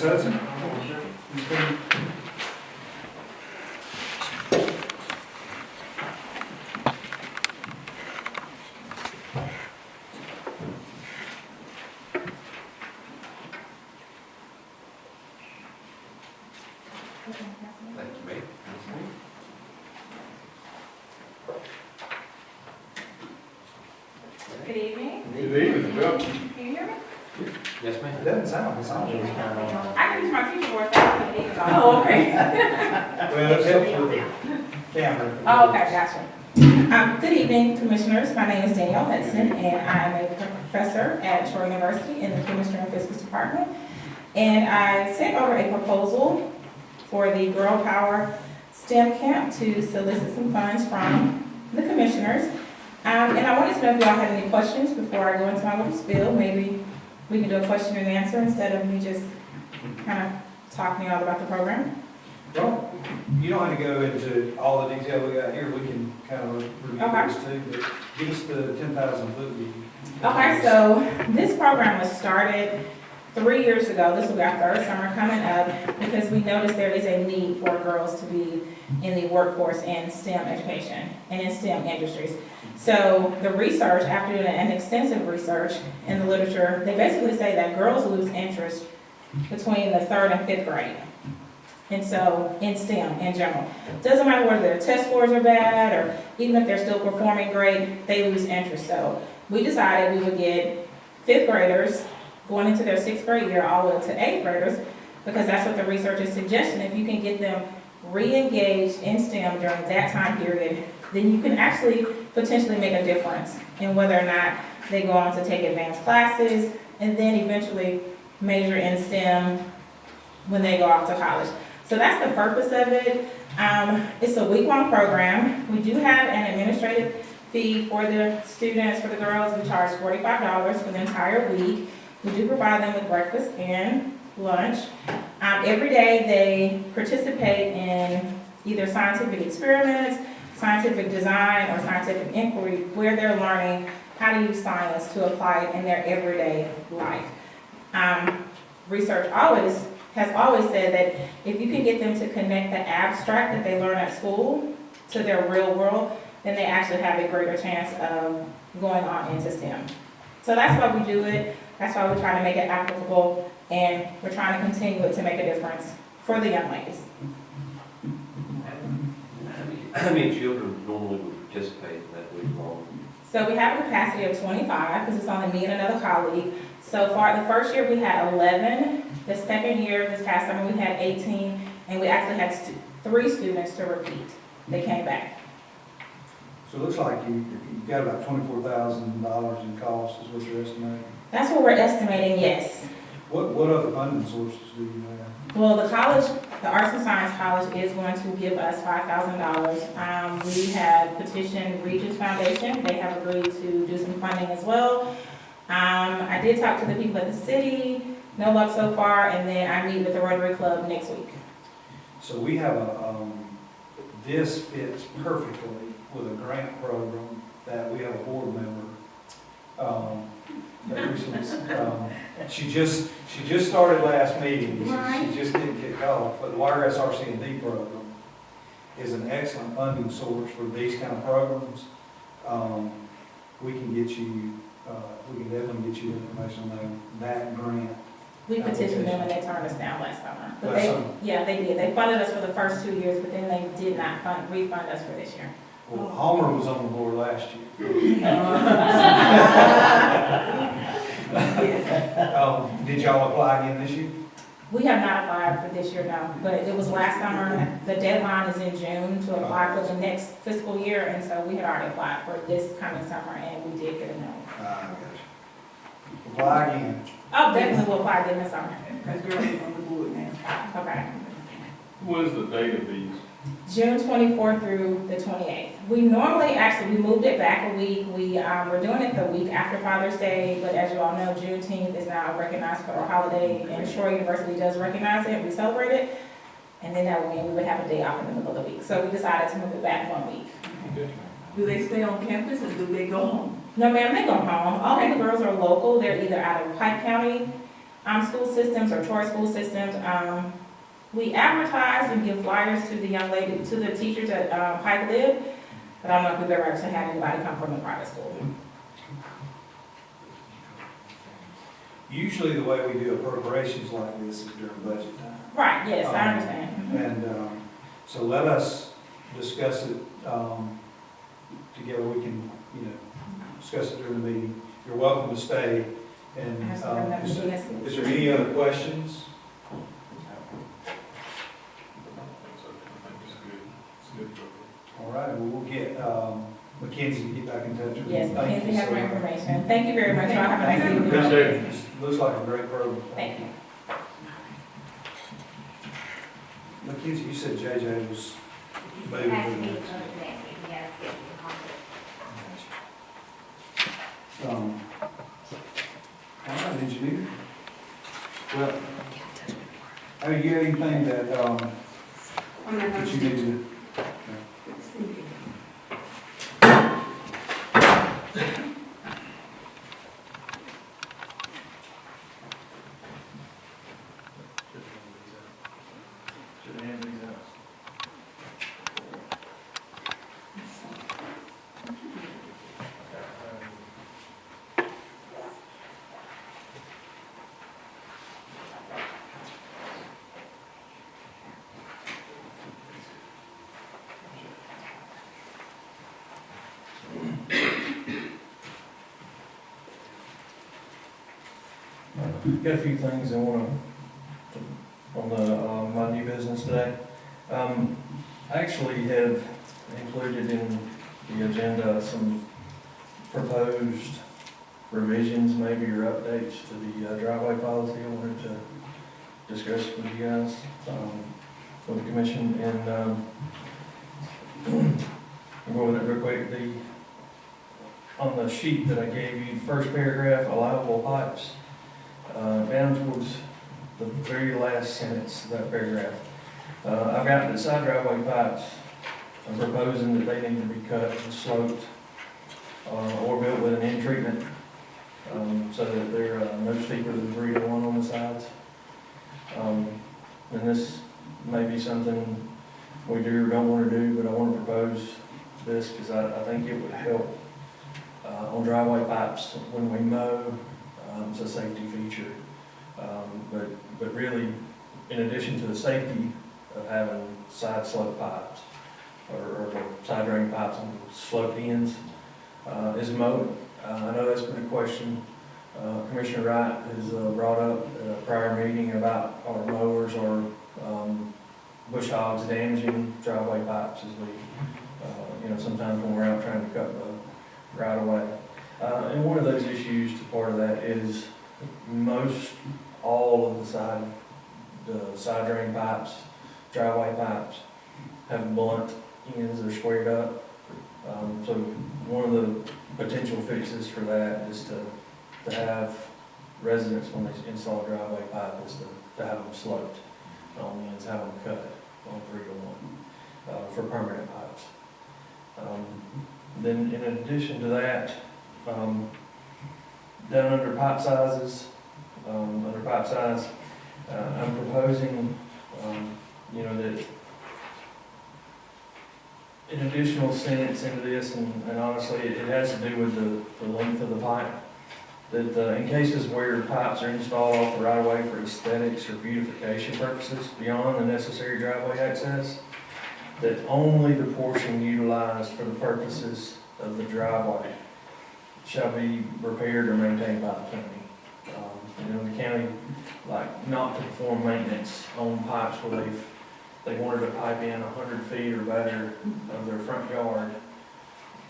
Ms. Hudson? Thank you, ma'am. Good evening. Good evening, welcome. Can you hear me? Yes, ma'am. It doesn't sound, I can use my teacher voice. I can hear you. Oh, okay. well, it helps with the camera. Oh, okay, gotcha. Good evening, Commissioners. My name is Danielle Hudson, and I'm a professor at Troy University in the Chemistry and Physics Department. And I sent over a proposal for the Girl Power STEM Camp to solicit some funds from the Commissioners. And I wanted to know if y'all had any questions before I go into my little spiel. Maybe we can do a question and answer instead of me just kind of talking to y'all about the program. Well, you don't have to go into all the detail we got here, we can kind of review Okay. this too, but give us the 10,000 foot view. Okay, so this program was started 3 years ago. This will be our third summer coming up because we noticed there is a need for girls to be in the workforce in STEM education and in STEM industries. So the research, after doing an extensive research in the literature, they basically say that girls lose interest between the third and fifth grade. And so, in STEM in general. Doesn't matter whether their test scores are bad or even if they're still performing great, they lose interest. So we decided we would get fifth graders going into their sixth grade year all the way to eighth graders because that's what the research is suggesting. If you can get them re-engaged in STEM during that time period, then you can actually potentially make a difference in whether or not they go on to take advanced classes and then eventually major in STEM when they go off to college. So that's the purpose of it. It's a week-long program. We do have an administrative fee for the students, for the girls. We charge $45 for the entire week. We do provide them with breakfast and lunch. Every day they participate in either scientific experiments, scientific design, or scientific inquiry where they're learning how to use science to apply it in their everyday life. Research has always said that if you can get them to connect the abstract that they learn at school to their real world, then they actually have a greater chance of going on into STEM. So that's why we do it. That's why we're trying to make it applicable, and we're trying to continue it to make a difference for the young ladies. How many children normally would participate in that week long? So we have a capacity of 25 because it's only me and another colleague. So far, the first year we had 11. The second year, this past summer, we had 18, and we actually had 3 students to repeat. They came back. So it looks like you got about $24,000 in costs is what you're estimating. That's what we're estimating, yes. What other funding sources do you have? Well, the college, the Arts and Science College is going to give us $5,000. We have petitioned Regis Foundation. They have agreed to do some funding as well. I did talk to the people at the city, no luck so far, and then I meet with the Rotary Club next week. So we have this fits perfectly with a grant program that we have a board member. That recently, she just started last meeting. She just didn't kick off, but the Wiregrass RC&D program is an excellent funding source for these kind of programs. We can get you, we can definitely get you information on that grant. We petitioned them and they turned us down last summer. But Last summer? Yeah, they did. They funded us for the first 2 years, but then they did not refund us for this year. Well, Homer was on the board last year. Did y'all apply again this year? We have not applied for this year, no, but it was last summer. The deadline is in June to apply for the next fiscal year, and so we had already applied for this coming summer, and we did get a no. Gotcha. Apply again. Oh, definitely will apply again this summer. Because girls are on the board now. Okay. What is the date of these? June 24th through the 28th. We normally, we moved it back a week. We're doing it the week after Father's Day, but as you all know, Juneteenth is now a recognized federal holiday, and Troy University does recognize it. We celebrate it, and then that would mean we would have a day off in the middle of the week. So we decided to move it back 1 week. Do they stay on campus or do they go home? No, ma'am, they go home. All of the girls are local. They're either out of Pike County, school systems or Troy school systems. We advertise and give flyers to the young lady, to the teachers at Pike Live, but I don't know if we've ever actually had anybody come from a private school. Usually the way we do appropriations like this is during budget time. Right, yes, I understand. And so let us discuss it together. We can, discuss it during the meeting. You're welcome to stay. And I just don't know if is it's necessary. is there any other questions? I think it's good. It's a good program. All right, well, we'll get Mackenzie to get back in touch with you. Yes, Thank Mackenzie you has so my much. information. Thank you very much. Y'all have a nice evening. Appreciate it. This looks like a great program. Thank you. Mackenzie, you said JJ was It moving. has to to be the for next. the next meeting, yes, yes, the conference. All right, engineer. Well, have you got anything that you need to? Should hand these out. Got a few things I want to, on my new business today. I actually have included in the agenda some proposed revisions, maybe, or updates to the driveway policy I wanted to discuss with you guys, for the commission, and, I'll go over that real quick. On the sheet that I gave you, the first paragraph, allowable pipes, down towards the very last sentence of that paragraph. I've got the side driveway pipes, I'm proposing that they need to be cut and sloped, or built with an end treatment, so that they're no steeper than 3 to 1 on the sides. And this may be something we do or don't want to do, but I want to propose this because I think it would help on driveway pipes when we mow. It's a safety feature. But really, in addition to the safety of having side slope pipes or side drain pipes on sloped ends, is mowing. I know that's been a question. Commissioner Wright has brought up at a prior meeting about our mowers or bush hogs damaging driveway pipes as we, sometimes when we're out trying to cut the right away. And one of those issues, to part of that, is most all of the side drain pipes, driveway pipes, have blunt ends, they're squared up. So one of the potential fixes for that is to have residents, when they install a driveway pipe, is to have them sloped on the ends, have them cut on 3 to 1 for permanent pipes. Then in addition to that, down under pipe sizes, under pipe size, I'm proposing, that an additional sentence into this, and honestly, it has to do with the length of the pipe, that in cases where pipes are installed off the right of way for aesthetics or beautification purposes beyond the necessary driveway access, that only the portion utilized for the purposes of the driveway shall be repaired or maintained by the county. The county, not to perform maintenance on pipes where they wanted to pipe in 100 feet or better of their front yard,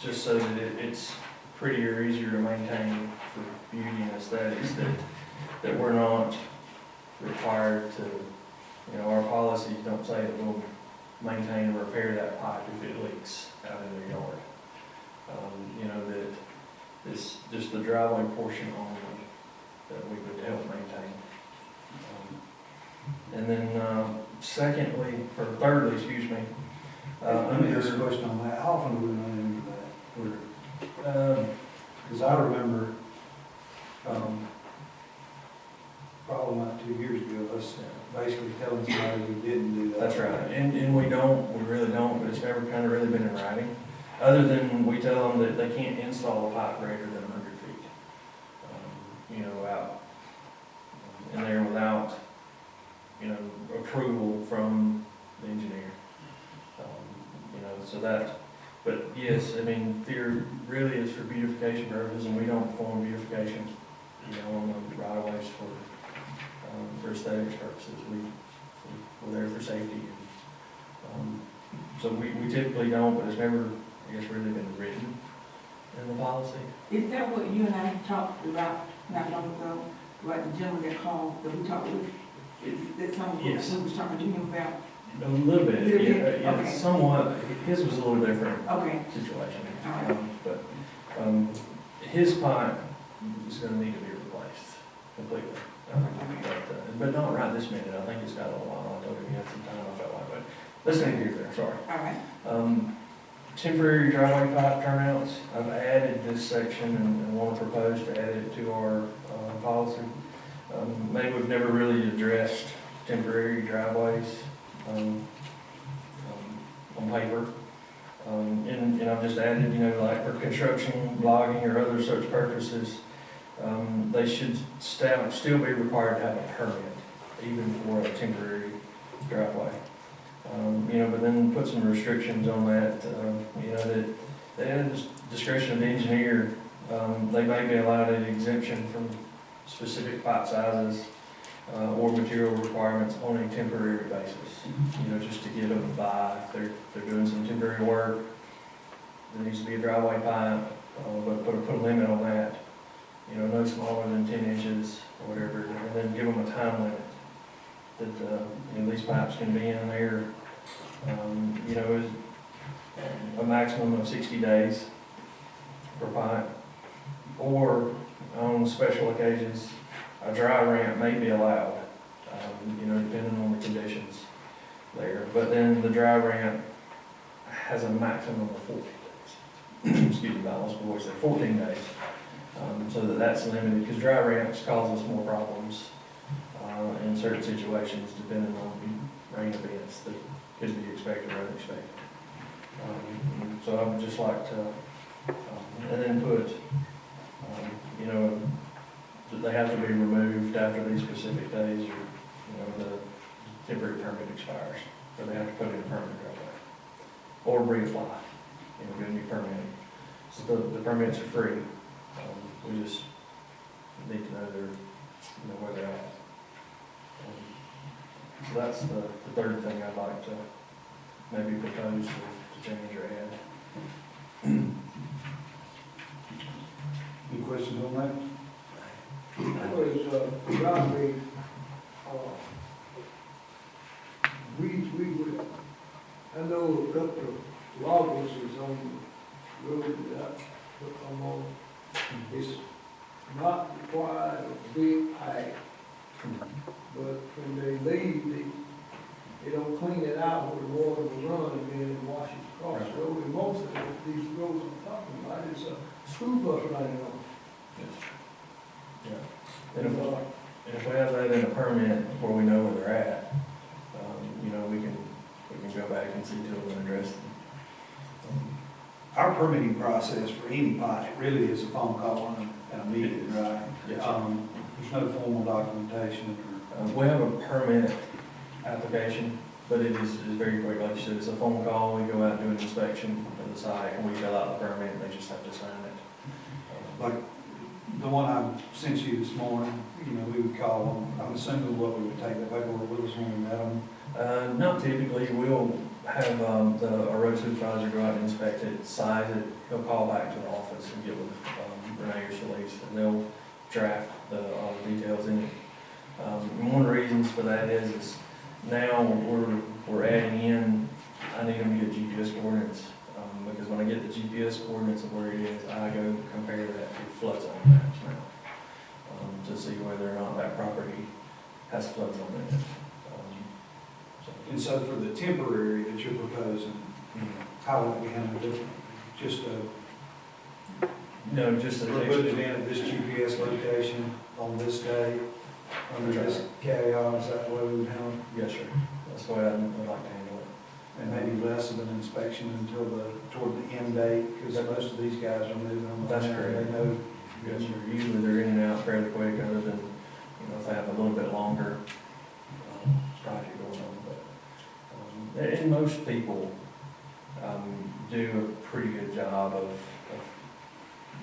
just so that it's prettier, easier to maintain for beauty and aesthetics, that we're not required to, our policies don't say that we'll maintain and repair that pipe if it leaks out in their yard. That it's just the driveway portion only that we would help maintain. And then thirdly, excuse me. Let me ask a question on that. How often do we run into that? Because I remember, probably not 2 years ago, us basically telling somebody we didn't do that. That's right, and we really don't, but it's never kind of really been in writing, other than we tell them that they can't install a pipe greater than 100 feet. You know, out in there without, you know, approval from the engineer. You know, so that, but yes, I mean, there really is for beautification purposes, and we don't perform beautification, you know, on the right of ways for aesthetics purposes. We're there for safety. So we typically don't, but it's never, I guess, really been written in the policy. Is that what you and I talked about not long ago, about the gentleman that called, that we talked with? Is that something Yes. we was talking to him about? A little bit, Little bit? yeah, Okay. somewhat. His was a little different Okay, situation. all right. But his pipe is gonna need to be replaced completely. But not right this minute. I think it's got a little while. I told him he had some time, I felt like, but let's not get there, sorry. All right. Temporary driveway pipe turnouts, I've added this section and want to propose to add it to our policy. Maybe we've never really addressed temporary driveways on paper. And I've just added, you know, like for construction, logging, or other such purposes, they should still be required to have a permit, even for a temporary driveway. You know, but then put some restrictions on that, you know, that at the discretion of the engineer, they may be allowed an exemption from specific pipe sizes, or material requirements on a temporary basis, you know, just to get them by. If they're doing some temporary work, there needs to be a driveway pipe, but put a limit on that, you know, no smaller than 10 inches or whatever, and then give them a time limit that, you know, these pipes can be in there, you know, a maximum of 60 days per pipe, or on special occasions, a dry ramp may be allowed, you know, depending on the conditions there. But then the dry ramp has a maximum of 14 days. Excuse me, I lost my voice there, 14 days. So that's limited, because dry ramps cause us more problems in certain situations, depending on rain events that could be expected or unexpected. So I would just like to, and then put, you know, that they have to be removed after these specific days, or, you know, the temporary permit expires, so they have to put in a permit driveway, or reapply, you know, get a new permit. So the permits are free, we just need to know where they're at. So that's the third thing I'd like to maybe propose to change or add. Any questions on that? Driveway, we would, I know a couple of loggers is on the road that I'm on. It's not required a big pipe, but when they leave, they don't clean it out where the water will run and then it washes across the road. And most of these roads I'm talking about is a school bus running on. Yeah. And if we have that in a permit where we know where they're at, you know, we can go back and see to them and address them. Our permitting process for any pipe really is a phone call and a meeting, right? Yes. There's no formal documentation or. We have a permit application, but it is very quick, like you said, it's a phone call, we go out and do an inspection of the site, and we fill out the permit, and they just have to sign it. Like the one I sent you this morning, you know, we would call them, I'm assuming what we would take that paperwork with us when we met them. Not typically, we'll have our road supervisor go out and inspect it, size it, he'll call back to the office and get with Renee or Shalice, and they'll draft all the details in it. And one of the reasons for that is now we're adding in, I need them to get GPS coordinates, because when I get the GPS coordinates of where it is, I go compare that to flood zone maps now, to see whether or not that property has flood zone in it. And so for the temporary that you're proposing, you know, how would we handle it? Just No, just we're putting it in at this GPS location on this day, under this caveat, is that the way we would handle it? Yes, sir. That's the way I'd like to handle it. And maybe less of an inspection until toward the end date, because most of these guys are moving on. That's there, correct. They know. Yes, sir. Usually they're in and out fairly quick, other than, if they have a little bit longer project going on. But, and most people do a pretty good job of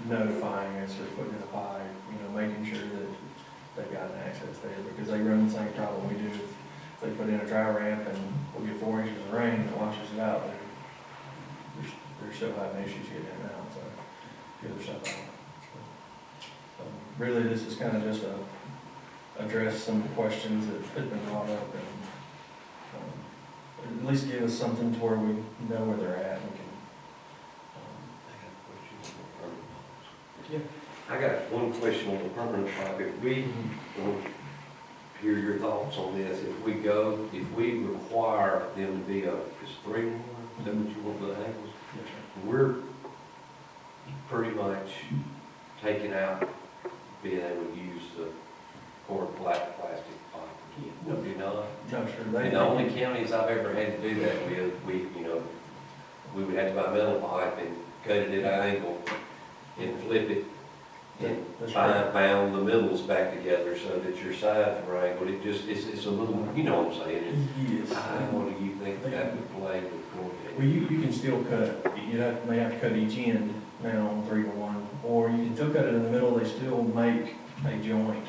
notifying us or putting in a pipe, making sure that they've got an access there, because they run the same problem we do. If they put in a dry ramp and we get 4 inches of rain and it washes it out, they're still having issues getting in and out, so the other stuff out. Really, this is kind of just address some of the questions that have been brought up, and at least give us something to where we know where they're at and can. I got one question on the permanent pipe. If we, hear your thoughts on this, if we require them to be is 3 more, is that what you want the angles? We're pretty much taking out being able to use the cord black plastic pipe again, would we not? No, sure. And the only counties I've ever had to do that with, we would have to buy metal pipe and cut it at an angle and flip it and That's right. bound the middles back together so that your sides are angled. It's a little, you know what I'm saying? Yes. What do you think that would play with cord? Well, you can still cut, may have to cut each end now on 3-to-1, or you can still cut it in the middle. They still make a joint,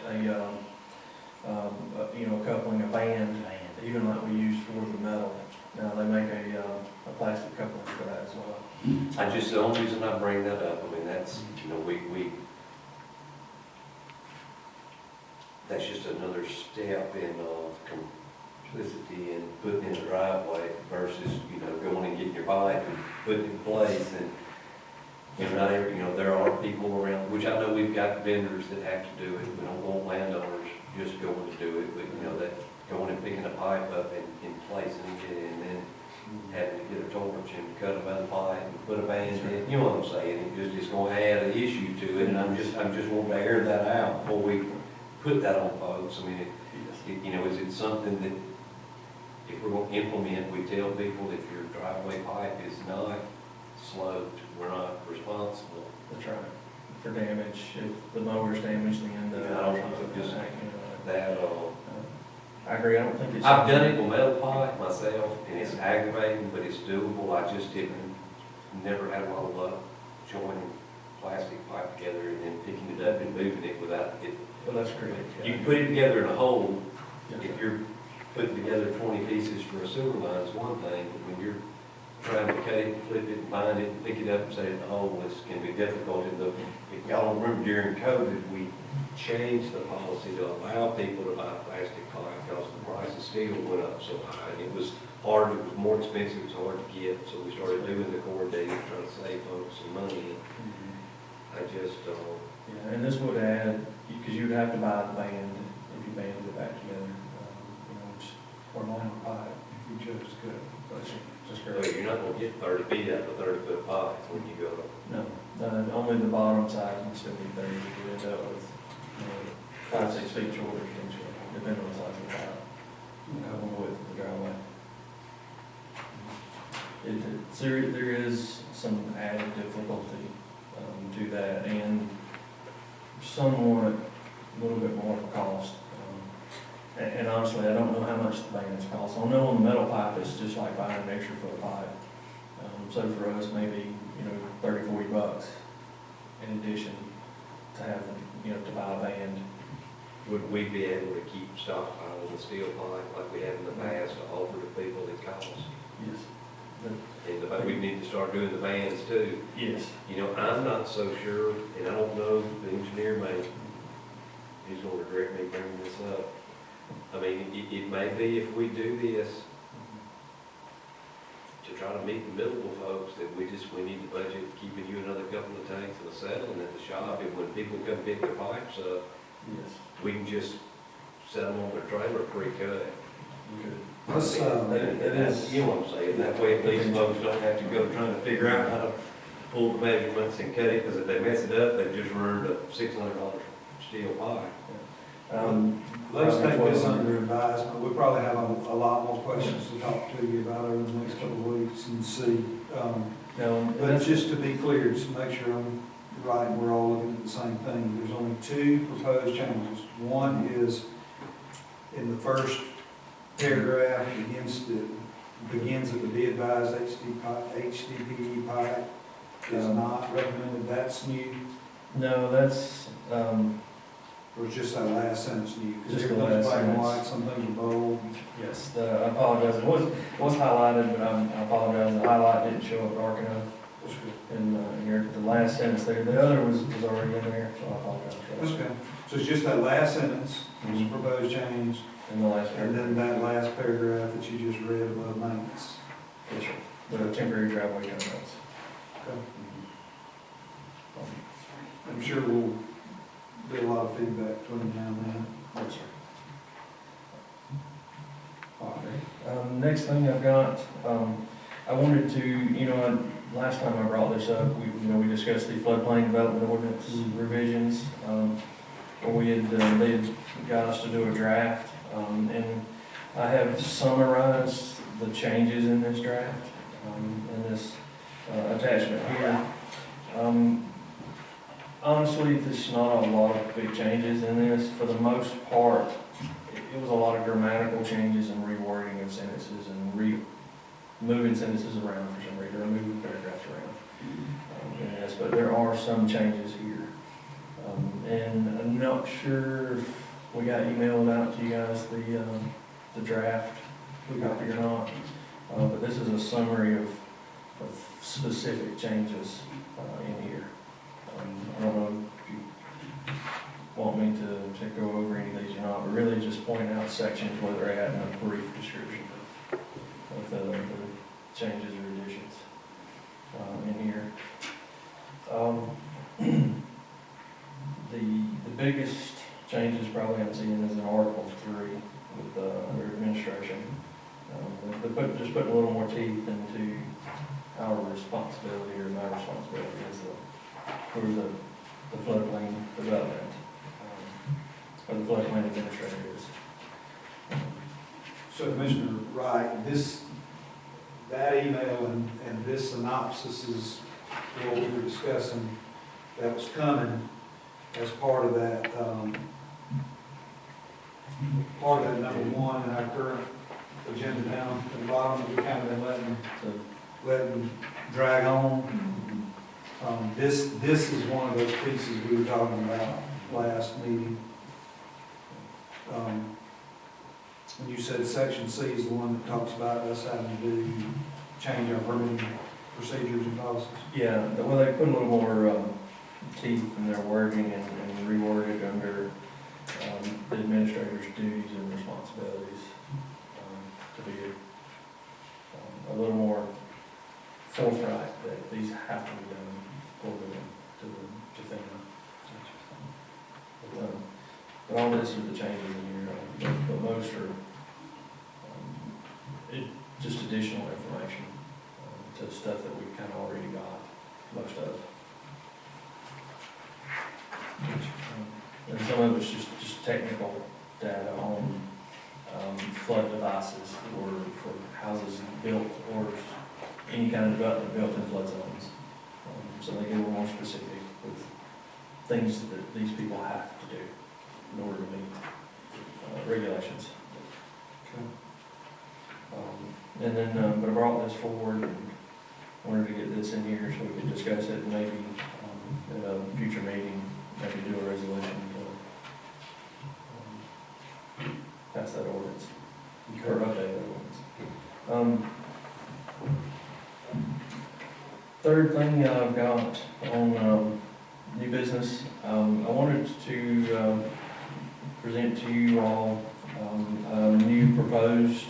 coupling, a band, even like we use for the metal. Now, they make a plastic coupling for that as well. The only reason I bring that up, I mean, that's, that's just another step in complicity and putting in the driveway versus, going and getting your pipe and putting it in place. And, not every, there are people around, which I know we've got vendors that have to do it. We don't want landowners just going to do it, but, that going and picking a pipe up and placing it and then having to get a torch and cut a metal pipe and put a band in, you know what I'm saying? It's gonna add an issue to it, and I'm just wanting to air that out before we put that on folks. I mean, is it something that if we're gonna implement, we tell people if your driveway pipe is not sloped, we're not responsible? That's right. For damage, if the mower's damaged, then the. I don't know, just that, I agree, I don't think it's. I've done it with metal pipe myself, and it's aggravating, but it's doable. I just never had a lot of luck joining plastic pipe together and then picking it up and moving it without it. Well, that's correct. You can put it together in a hole. Yes, If sir. you're putting together 20 pieces for a sewer line, it's one thing, but when you're trying to cut it, flip it, and bind it, and pick it up and set it in the hole, it can be difficult. If y'all don't remember, during COVID, we changed the policy to allow people to buy plastic pipe because the price of steel went up so high. It was hard, it was more expensive, it was hard to get, so we started doing the cord deal, trying to save folks some money. I just, Yeah, and this would add, because you'd have to buy the band if you banded it back together, which, or line of pipe, if you chose to cut it. That's just well, correct. you're not gonna get 30 feet out of a 30-foot pipe when you go. No, only the bottom side can still be 30, if you end up with, 5-6 feet shorter potentially, depending on the size of the pipe, coupled with the driveway. There is some added difficulty to that, and somewhat, a little bit more cost. And honestly, I don't know how much the bands cost. I know on the metal pipe, it's just like buying an extra foot pipe. So for us, maybe, $30-40 in addition to have, to buy a band. Would we be able to keep stockpiling the steel pipe like we have in the past to offer to people that cost? Yes. And we need to start doing the bands too. Yes. I'm not so sure, and I don't know, the engineer he's gonna regret me bringing this up. I mean, it may be if we do this to try to meet the middle of folks, that we need to budget keeping you another couple of tanks and a settling at the shop, and when people come pick their pipes up, Yes. we can just set them on their trailer pre-cut. Good. Let's, That is. You know what I'm saying? That way, these folks don't have to go trying to figure out how to pull the measurements and cut it, because if they mess it up, they've just ruined a $600 steel pipe. Let's take this under advisement. We'll probably have a lot more questions to talk to you about over the next couple of weeks and see. No, But just to be clear, just to make sure I'm right, and we're all looking at the same thing, there's only two proposed changes. One is in the first paragraph, begins at the be advised HDPE pipe is not recommended. That's new, no, that's, or it's just that last sentence new? Because Just the everything's last black and sentence. white, some things are bold. yes, I apologize, it was highlighted, but I apologize, the highlight didn't show up dark enough That's good. in your, the last sentence there, the other was already in there, so I apologize for That's that. good. So it's just that last sentence, is Mhm. proposed change, In the last and paragraph, then that last paragraph that you just read above maintenance. yes, sir, the temporary driveway turnout. Okay. I'm sure we'll get a lot of feedback between now and then. Yes, sir. Next thing I've got, I wanted to, last time I brought this up, we discussed the floodplain development ordinance revisions. Where they had got us to do a draft, and I have summarized the changes in this draft, in this attachment here. Honestly, there's not a lot of big changes in this. For the most part, it was a lot of grammatical changes and rewording of sentences and moving sentences around for some reason, or moving paragraphs around. In this, but there are some changes here. And I'm not sure if we got emailed out to you guys the draft, we got it or not. But this is a summary of specific changes in here. I don't know if you want me to go over any of these or not, but really just point out sections where they're at in a brief description of the changes or additions in here. The biggest changes probably I'm seeing is in Article 3 with under administration. Just putting a little more teeth into our responsibility, or my responsibility as for the floodplain development, or the floodplain administrator is. So Commissioner Wright, that email and this synopsis is what we were discussing that was coming as part of that, number one in our current agenda down at the bottom that we kind of been letting drag on. This is one of those pieces we were talking about last meeting. When you said section C is the one that talks about us having to change our permitting procedures and policies. Yeah, well, they put a little more teeth in their wording and reworded under the administrator's duties and responsibilities to be a little more forthright that these have to be done according to FEMA. But all this are the changes in here, but most are just additional information to stuff that we've kind of already got, most of. And some of it's just technical data on flood devices for houses built or any kind of development built in flood zones. So they get a little more specific with things that these people have to do in order to meet regulations. And then, but I brought this forward and wanted to get this in here so we could discuss it and maybe at a future meeting, maybe do a resolution to pass that ordinance, or update that ordinance. Third thing I've got on new business, I wanted to present to you all a new proposed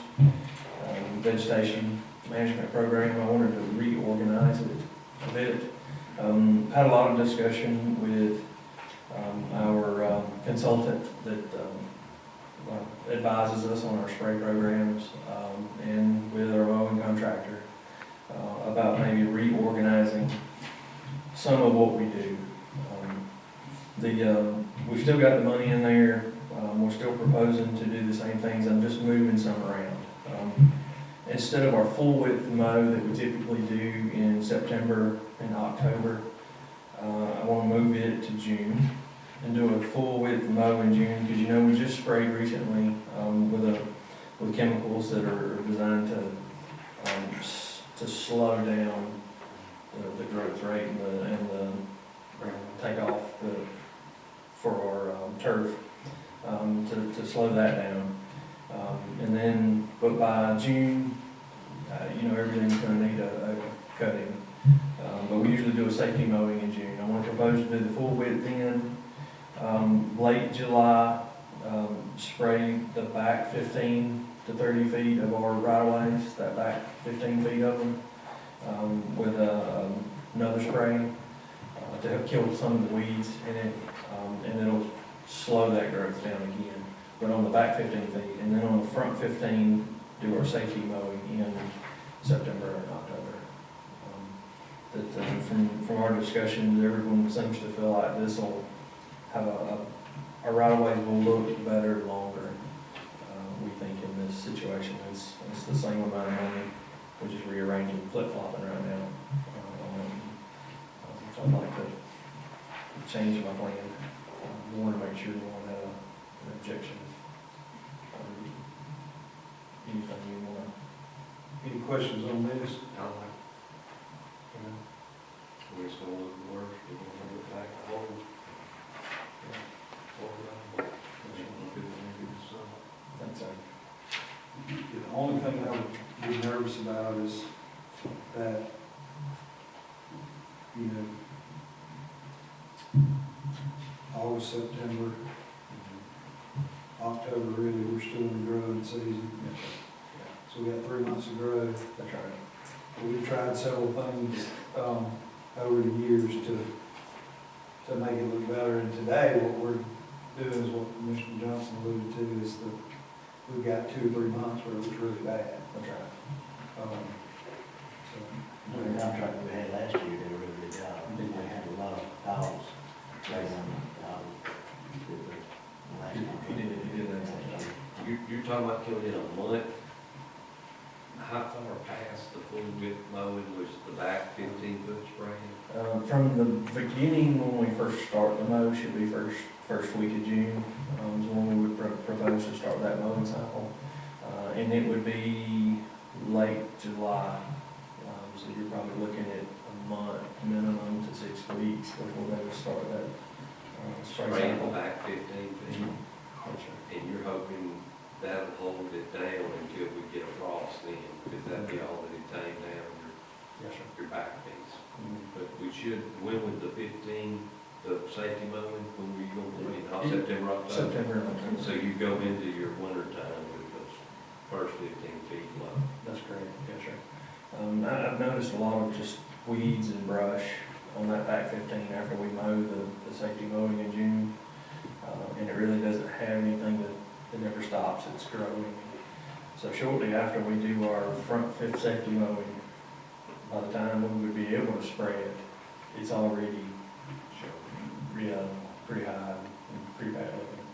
vegetation management program. I wanted to reorganize it a bit. Had a lot of discussion with our consultant that advises us on our spray programs and with our mowing contractor about maybe reorganizing some of what we do. We've still got the money in there We're still proposing to do the same things, I'm just moving some around. Instead of our full width mow that we typically do in September and October, I want to move it to June and do a full width mow in June, because you know, we just sprayed recently with chemicals that are designed to slow down the growth rate and the take off for our turf, to slow that down. And then, but by June, you know, everything's gonna need a cutting. But we usually do a safety mowing in June. I wanna propose to do the full width then. Late July, spray the back 15 to 30 feet of our right-of-ways, that back 15 feet of them, with another spray to help kill some of the weeds in it, and it'll slow that growth down again. But on the back 15 feet, and then on the front 15, do our safety mowing in September and October. From our discussions, everyone seems to feel like this will have our right-of-way will look better longer. We think in this situation, it's the same amount of money, we're just rearranging, flip-flopping right now. So I'd like to change my plan. We want to make sure we won't have an objection. Anything you want to? Any questions on this? We're just gonna look worse, we're gonna look back, I hope. Thanks, sir. The only thing I would be nervous about is that, you know, August, September, October, really, we're still in the growing season. So we got 3 months of growth. That's right. We've tried several things, over the years to make it look better. And today, what we're doing is what Commissioner Johnson alluded to, is that we've got 2 or 3 months where it was really bad. That's right. The contract we had last year did a really good job. We had a lot of dogs, playing on the dogs. He did that. You're talking about killing it a month? How far past the full width mowing was the back 15-foot spraying? From the beginning, when we first start the mow, should be first week of June, is when we would propose to start that mowing cycle. And it would be late July, so you're probably looking at a month minimum to 6 weeks before they would start that spray Spraying the cycle. back 15 feet, and you're hoping that'll hold it down until we get a frost then, because that'd be all that it tame down Yes, sir. your back piece. Mhm. But we should, when with the 15, the safety mowing, when were you going to do it? September, October? September, October. So you go into your winter time with those first 15 feet low. That's correct, yes, sir. I've noticed a lot of just weeds and brush on that back 15 after we mow the safety mowing in June. And it really doesn't have anything that, it never stops, it's growing. So shortly after we do our front fifth safety mowing, by the time we would be able to spray it, it's already pretty high and pretty bad looking.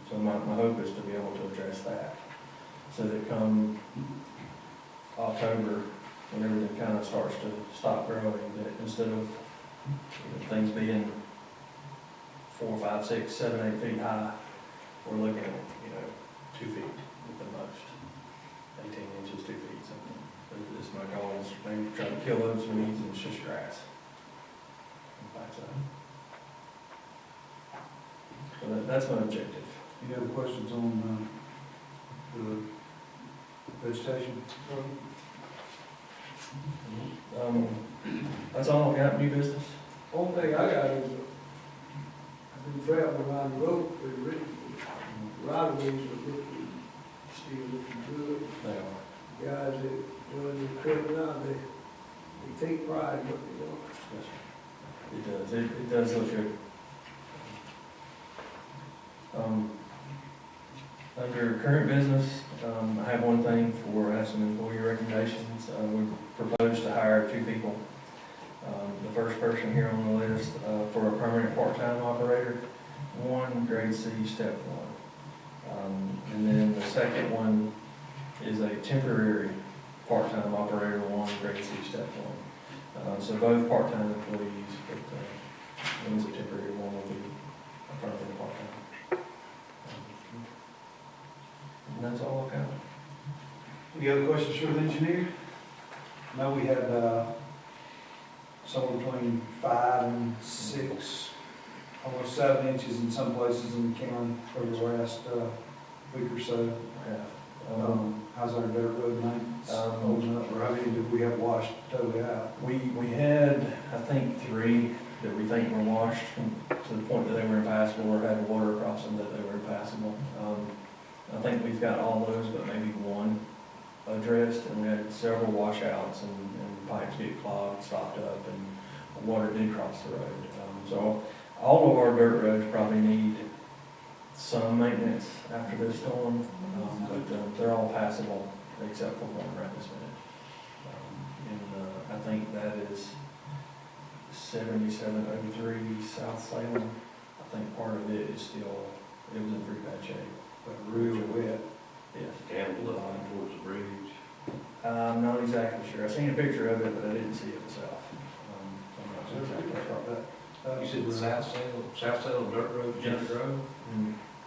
So my hope is to be able to address that, so that come October, when everything kind of starts to stop growing, that instead of things being 4, 5, 6, 7, 8 feet high, we're looking at 2 feet at the most, 18 inches, 2 feet, something. This my goal is maybe try to kill those weeds and it's just grass. So that's my objective. Any other questions on the vegetation? That's all I've got, new business. Only thing I got is, I've been traveling around the road, right of ways are looking, still looking good. They are. Guys that doing the curve now, they take pride in what they're doing. It does look good. Under current business, I have one thing I have some employee recommendations. We propose to hire 2 people. The first person here on the list for a permanent part-time operator 1, grade C, step 1. And then the second one is a temporary part-time operator 1, grade C, step 1. So both part-time employees, but one's a temporary, one will be a permanent part-time. And that's all I got. Any other questions for the engineer? No, we had, somewhere between 5 and 6, almost 7 inches in some places in the county over the last, week or so. Yeah. How's our dirt road maintenance holding up, or how many did we have washed totally out? We had, I think, 3 that we think were washed to the point that they were impassable or had water across them that they were impassable. I think we've got all those, but maybe 1 addressed, and we had several washouts and pipes get clogged, stopped up, and water did cross the road. So all of our dirt roads probably need some maintenance after this storm, but they're all passable except for one right this minute. I think that is 7703 South Salem. I think part of it is still, it was in pretty bad shape. But really wet. Yes. Down towards the bridge. I'm not exactly sure. I seen a picture of it, but I didn't see it myself. I'm not sure exactly what You said the South Salem Dirt Road, Janet Road?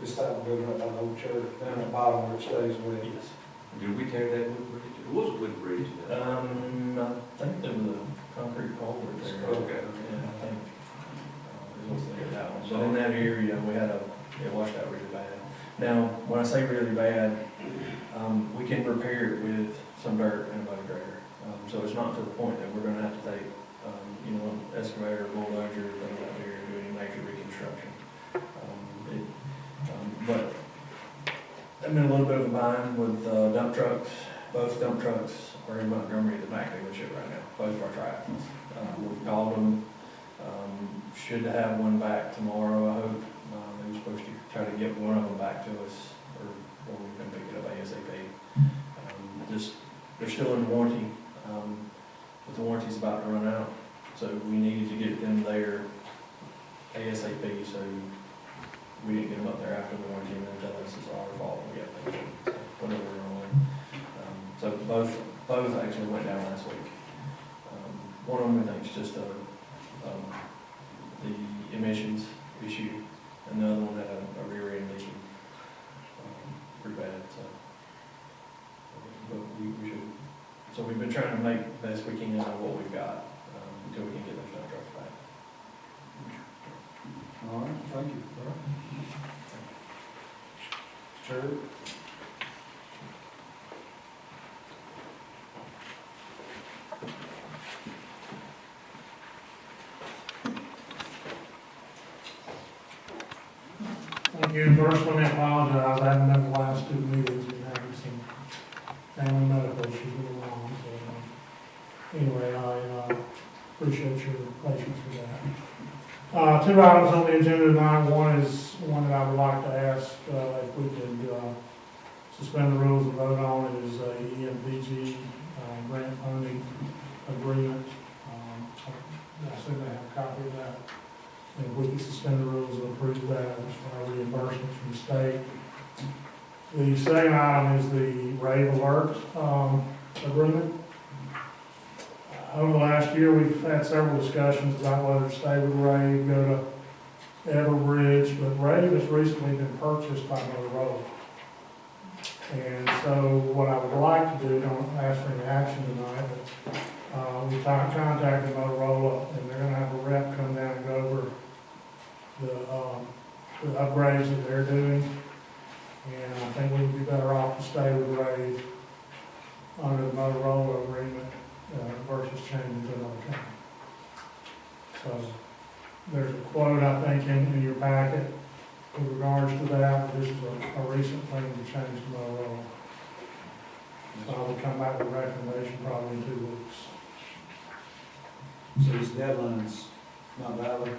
Just that one going up by the old church, down at the bottom where it stays wet. Yes. Did we tear that wood bridge? It was a wood bridge. I think there was a concrete culvert there. Okay. Yeah, I think, it was there, that one. But in that area, it washed out really bad. Now, when I say really bad, we can repair it with some dirt and a motor grader. So it's not to the point that we're gonna have to take, excavator, bulldozer, things out there and do any major reconstruction. But I'm in a little bit of a bind with dump trucks. Both dump trucks are in Montgomery at the Mack dealership right now, both of our triathletes. We've called them, should have one back tomorrow, I hope. They were supposed to try to get one of them back to us, or we can pick it up ASAP. They're still in warranty, but the warranty's about to run out, so we needed to get them there ASAP, so we didn't get them up there after the warranty and then tell us it's our fault, we got them, so whatever we're on. So both actually went down last week. One of them, I think, is just the emissions issue, and the other one had a rear end leaking, pretty bad, so. But we should, so we've been trying to make the best we can out of what we've got, until we can get those dump trucks back. All right, thank you. Sure. Thank you. First, let me apologize. I haven't been the last 2 meetings. We've having some family medical issues with the mom. So, anyway, I appreciate your patience with that. 2 items on the agenda tonight. One is one that I would like to ask if we could suspend the rules and vote on. It is a EMPG grant funding agreement. I assume they have a copy of that. If we could suspend the rules and approve that as far as reimbursement from the state. The second item is the rave alert agreement. Over the last year, we've had several discussions about whether to stay with rave, go to Everbridge, but rave has recently been purchased by Motorola. And so what I would like to do, don't ask for any action tonight, but we contacted Motorola, and they're going to have a rep come down and go over the upgrades that they're doing, and I think we would be better off to stay with Rave under the Motorola agreement versus changing to another company. So there's a quote, I think, in your packet with regards to that. This is a recent thing to change to Motorola. So I will come back with a recommendation probably in 2 weeks. So these deadlines not valid?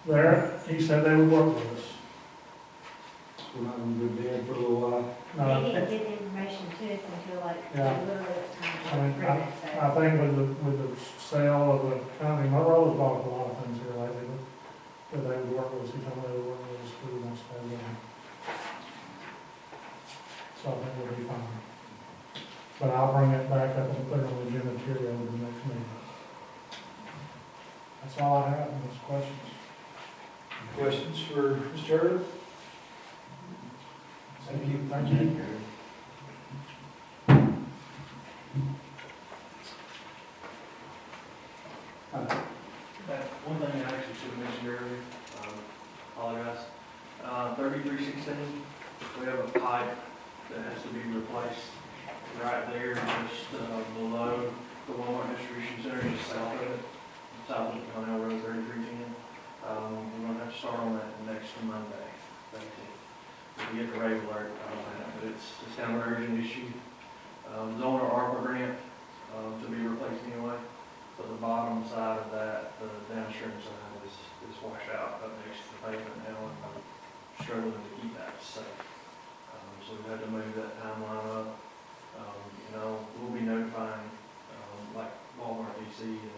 There, he said they would work with us. We're not gonna be dead for a little while. They didn't get the information to us until like Yeah. a little bit of I time. mean, for that, so. I think with the sale of the company, Motorola's bought a lot of things here lately, but they would work with us, he told me they would work So I think we'll be fine. But I'll bring it back up and put it on the agenda to carry over the next meeting. That's all I have, unless questions. Questions for Mr. Hurd? Thank you. Thank you. One thing I actually should have mentioned earlier, apologize. 3316, we have a pipe that has to be replaced right there, just below the Walmart distribution center, just south of it, south of Cornell Road 3310. We're gonna have to start on that next Monday, 13th. If we get the rate alert, but it's kind of an urgent issue. It's on our ARPA grant, to be replaced anyway. But the bottom side of that, the downstream side is washed out up next to the pavement now, and we're struggling to keep that safe. So we've had to move that timeline up. We'll be notifying, like Walmart DC and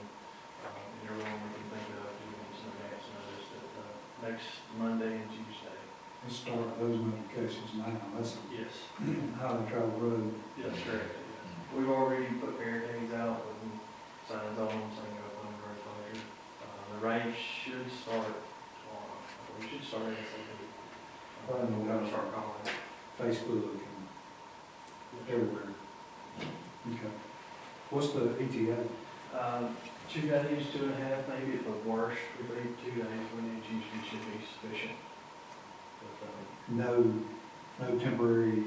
everyone we can think of, giving some advance notice that next Monday and Tuesday. Let's start those notifications now, that's Yes. how they travel road. Yes, correct. We've already put barricades out with signs on them saying open road closure. The race should start tomorrow. We should start ASAP. We're gonna start calling. Facebook and everywhere. Okay. What's the ETA? 2 days, 2.5, maybe at the worst. We believe 2 days, we need usually should be sufficient. But, No temporary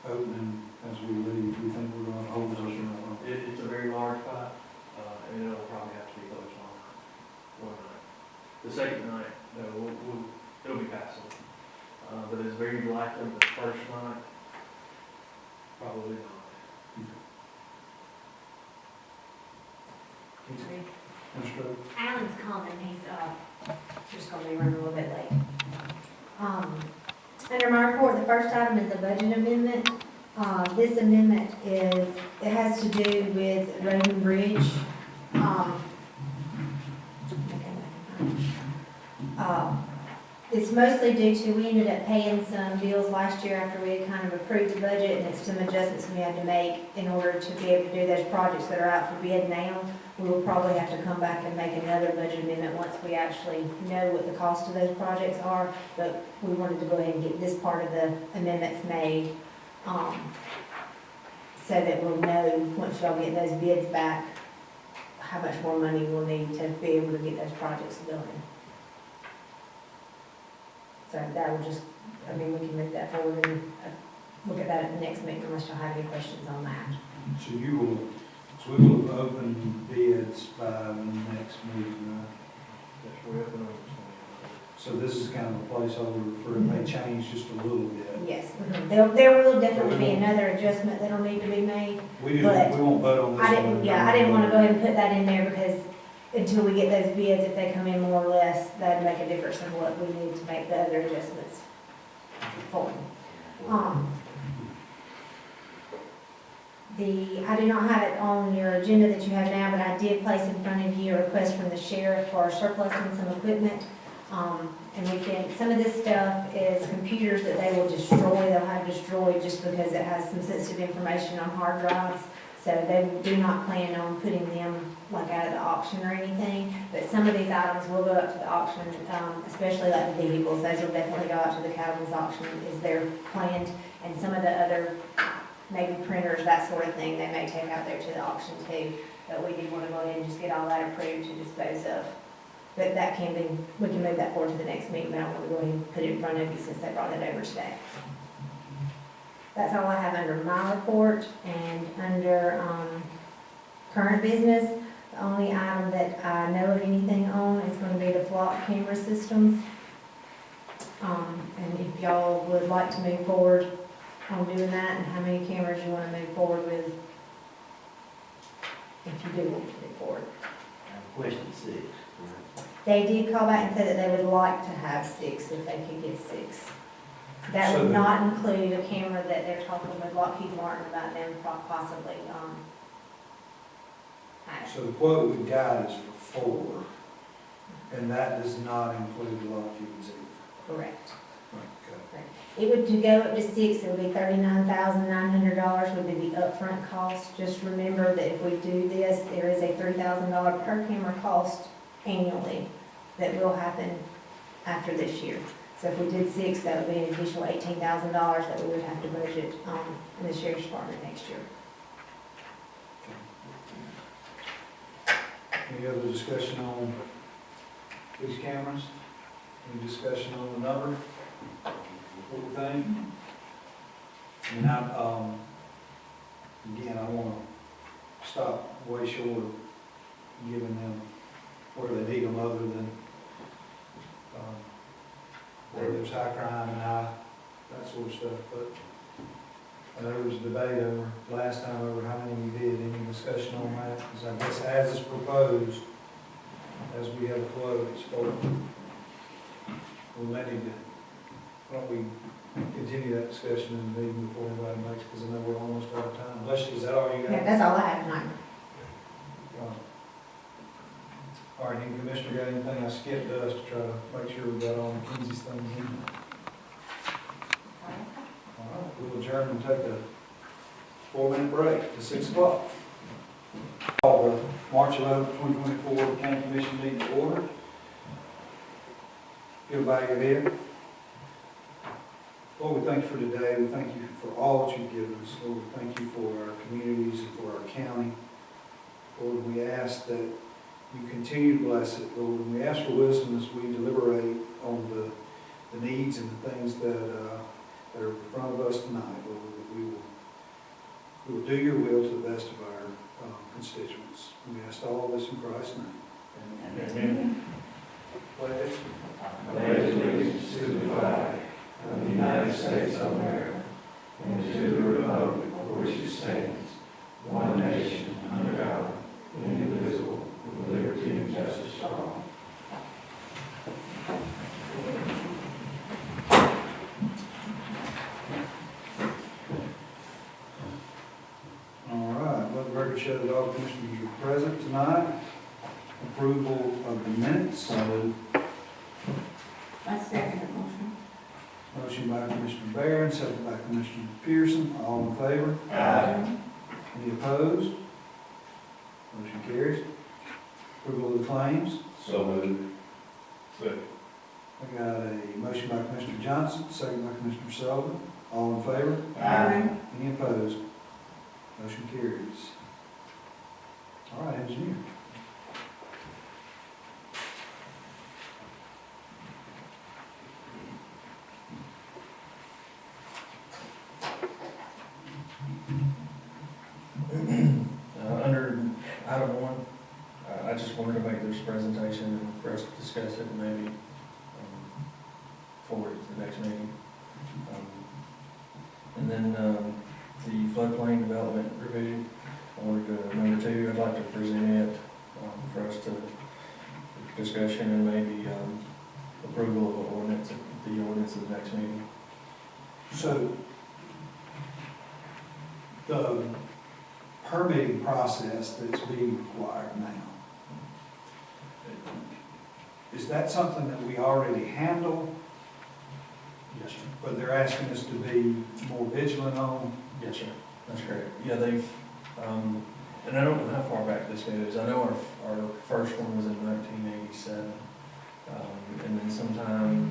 opening as we leave, we think we're gonna hold this open that long. it's a very large pipe, and it'll probably have to be closed one night. The second night, no, it'll be passable. But it's very likely the first night, probably not. Mr. Rhodes? Alan's coming, he's, just gonna be running a little bit late. Under my report, the first item is a budget amendment. This amendment it has to do with Raymond Bridge. It's mostly due to, we ended up paying some bills last year after we had kind of approved the budget, and it's some adjustments we had to make in order to be able to do those projects that are out for bid now. We will probably have to come back and make another budget amendment once we actually know what the cost of those projects are, but we wanted to go ahead and get this part of the amendments made, so that we'll know, once y'all get those bids back, how much more money we'll need to be able to get those projects done. So that will just, we can move that forward and look at that at the next meeting unless y'all have any questions on that. So we will open bids by the next meeting, right? Yes, we open on So this is kind of a placeholder for, it may change just a little bit. Yes, there will definitely be another adjustment that'll need to be made. We But won't vote on this. I didn't want to go ahead and put that in there because until we get those bids, if they come in more or less, that'd make a difference in what we need to make the other adjustments for. I do not have it on your agenda that you have now, but I did place in front of you a request from the sheriff for surplus and some equipment. And we can, some of this stuff is computers that they will destroy, they'll have destroyed just because it has some sensitive information on hard drives. So they do not plan on putting them like out of the auction or anything. But some of these items will go up to the auction, especially like the vehicles. Those will definitely go out to the Cattlemen's auction is their planned. And some of the other, maybe printers, that sort of thing, they may take out there to the auction too. But we do want to go ahead and just get all that approved to dispose of. But that can be, we can move that forward to the next meeting, but I want to go ahead and put it in front of you since they brought it over today. That's all I have under my report, and under current business, the only item that I know of anything on is going to be the flock camera systems. And if y'all would like to move forward on doing that, and how many cameras you want to move forward with, if you do want to move forward. Question 6. They did call back and say that they would like to have 6 if they could get 6. That So would the- not include a camera that they're talking with Lockheed Martin about them possibly, having. So the quote we got is for 4, and that does not include the Lockheed's either. Correct. Okay. It would, to go up to 6, it would be $39,900 would be the upfront cost. Just remember that if we do this, there is a $3,000 per camera cost annually that will happen after this year. So if we did 6, that would be an additional $18,000 that we would have to budget in the sheriff's department next year. Any other discussion on these cameras? Any discussion on the number? What we think? And again, I wanna stop way short of giving them where they need them other than, where there's high crime and that sort of stuff, but I know there was a debate over, last time over how many we did, any discussion on that? Because I guess as is proposed, as we have closed, we may need to, why don't we continue that discussion in the meeting before anybody makes, because I know we're almost out of time. Leslie, is that all you got? Yeah, that's all I have tonight. All right, any commissioner got anything I skipped us to try to make sure we got all Mackenzie's things in? All right, we'll adjourn and take a 4-minute break to 6 o'clock. Call the March 11th, 2024 County Commission meeting to order. Everybody get here. Lord, we thank you for today. We thank you for all that you've given us. Lord, we thank you for our communities and for our county. Lord, we ask that you continue to bless it, Lord. And we ask for wisdom as we deliberate on the needs and the things that are in front of us tonight, Lord. That we will do your will to the best of our constituents. We ask all this in Christ's name. Amen. Pledge. Pledge allegiance to the flag of the United States of America and to the republic for which it stands, one nation, under God, indivisible, with liberty and justice for all. All right, let the record show that all commissioners are present tonight. Approval of the minutes. I second the motion. Motion by Commissioner Barron, second by Commissioner Pearson. All in favor? Aye. Any opposed? Motion carries. Approval of the claims. So moved. Second. I got a motion by Commissioner Johnson, second by Commissioner Sullivan. All in favor? Aye. Any opposed? Motion carries. All right, engineer. Under item 1, I just wanted to make this presentation for us to discuss it and maybe forward it to the next meeting. And then the floodplain development revision, number 2, I'd like to present it for us to discussion and maybe approval of the ordinance at the next meeting. So, the permitting process that's being required now, is that something that we already handle, Yes, sir. but they're asking us to be more vigilant on? Yes, sir. That's correct. Yeah, they've, and I don't know how far back this goes. I know our first one was in 1987. And then sometime,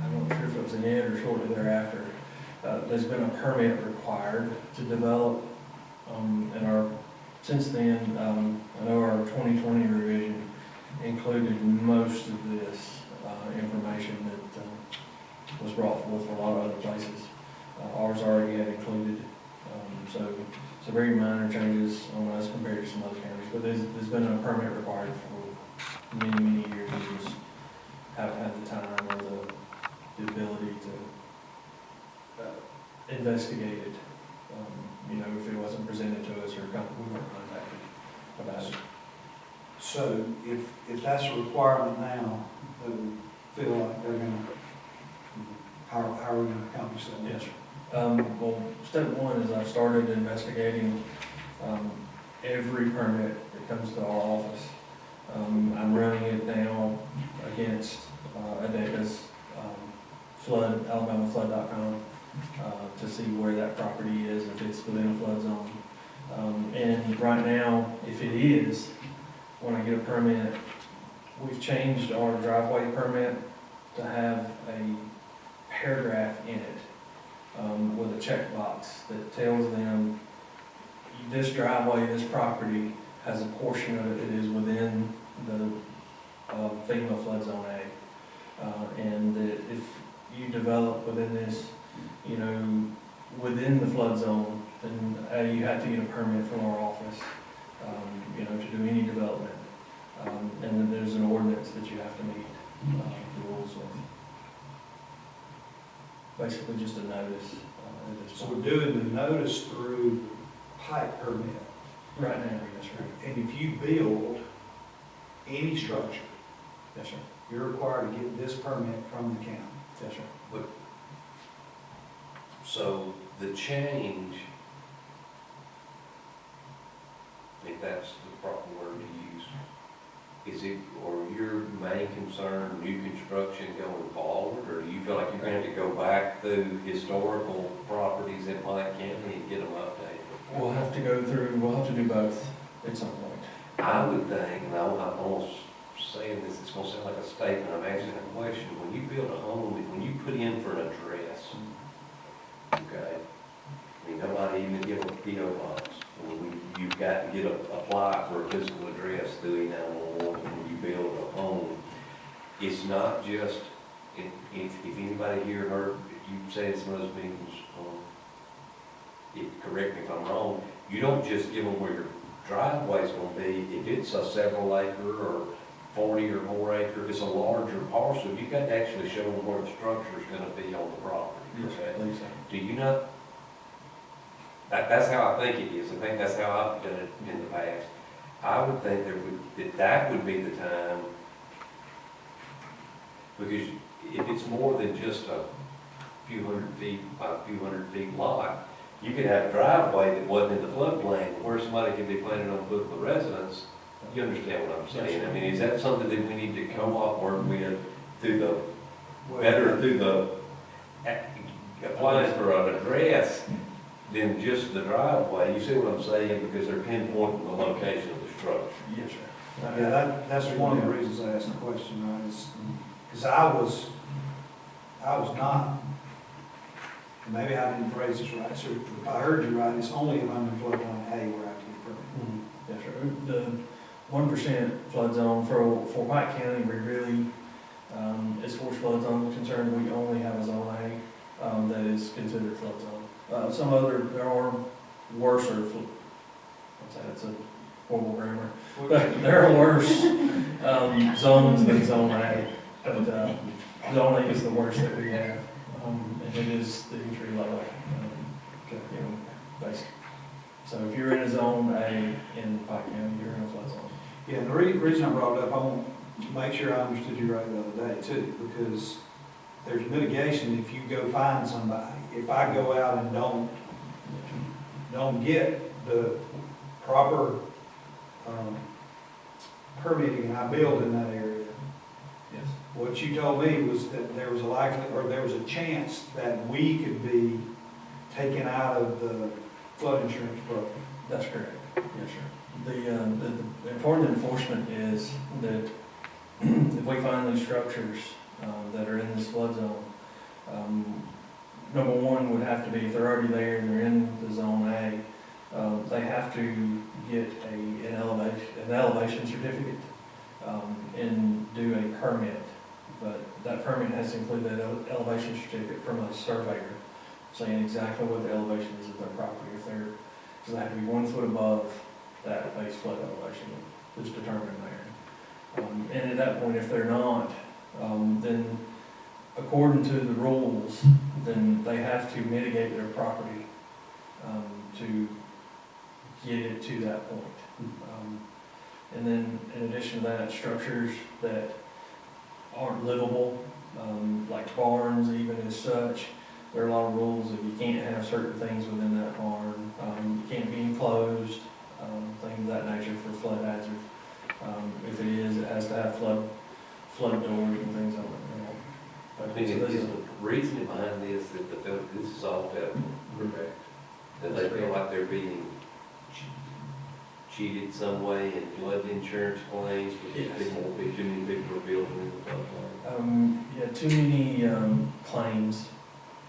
I'm not sure if it was in it or shortly thereafter, there's been a permit required to develop. Since then, I know our 2020 revision included most of this information that was brought forth from a lot of other places. Ours already had included, so very minor changes on us compared to some other counties. But there's been a permit required for many years. We just haven't had the time or the ability to investigate it. If it wasn't presented to us or we weren't contacted about it. So, if that's a requirement now, that we feel like they're gonna, how are we gonna accomplish that? Yes, sir. Well, step 1 is I've started investigating every permit that comes to our office. I'm running it now against ADECA's alabamaflood.com, to see where that property is, if it's within a flood zone. And right now, if it is, when I get a permit, we've changed our driveway permit to have a paragraph in it, with a checkbox that tells them this driveway, this property has a portion of it that is within the FEMA flood zone A. And that if you develop within this, you know, within the flood zone, then you have to get a permit from our office, you know, to do any development. And then there's an ordinance that you have to meet the rules with. Basically just a notice at this So point. we're doing the notice through Pike permit. Right now, yes, sir. And if you build any structure, Yes, sir. you're required to get this permit from the county. Yes, sir. So the change, if that's the proper word to use, is it, or your main concern, new construction going forward, or do you feel like you're going to have to go back through historical properties in Pike County and get them updated? We'll have to do both at some point. I would think, and I'm almost saying this, it's gonna sound like a statement, I'm asking a question, when you build a home, when you put in for an address, okay, I mean, nobody even give a P.O. box. You've got to apply for a physical address through E911 when you build a home. It's not just, if anybody here heard, you say it's one of those meetings, correct me if I'm wrong, you don't just give them where your driveway's gonna be. If it's a several acre or 40 or more acre, if it's a larger parcel, you've got to actually show them where the structure's gonna be on the property. I believe so. Do you not? That's how I think it is. I think that's how I've done it in the past. I would think that would be the time, because if it's more than just a few hundred feet by a few hundred feet lot, you could have a driveway that wasn't in the floodplain, where somebody could be planning on putting the residence. You understand what I'm saying? I mean, is that something that we need to come up with through the applying for an address than just the driveway? You see what I'm saying? Because they're pinpointing the location of the structure. Yes, sir. Yeah, that's one of the reasons I asked the question, right, is, because I was not, maybe I didn't phrase this right, so if I heard you right, it's only if I'm in floodplain A where I can get permit. Yes, sir. The 1% flood zone for Pike County, we really, as far as flood zone is concerned, we only have a zone A that is considered flood zone. There are worse, that's a horrible grammar, but there are worse zones than zone A. But zone A is the worst that we have, and it is the entry level, you know, basic. So if you're in a zone A in Pike County, you're in a flood zone. Yeah, and the reason I brought it up, I want to make sure I understood you right the other day too, because there's mitigation if you go find somebody. If I go out and don't get the proper permitting and I build in that area, Yes. what you told me was that there was a chance that we could be taken out of the flood insurance program. That's correct. Yes, sir. The important enforcement is that if we find these structures that are in this flood zone, number one would have to be, if they're already there and they're in the zone A, they have to get an elevation certificate and do a permit. But that permit has to include that elevation certificate from a surveyor saying exactly what the elevation is of their property. Because they have to be 1 foot above that base flood elevation that's determined there. And at that point, if they're not, then according to the rules, then they have to mitigate their property to get it to that point. And then in addition to that, structures that aren't livable, like barns even as such, there are a lot of rules that you can't have certain things within that barn. You can't be enclosed, things of that nature for flood hazard. If it is, it has to have flood doors and things on it. I think reasoning behind this, that this is all federal, correct? That they feel like they're being cheated some way in flood insurance claims, because too many people are building in the floodplain. Yeah, too many, claims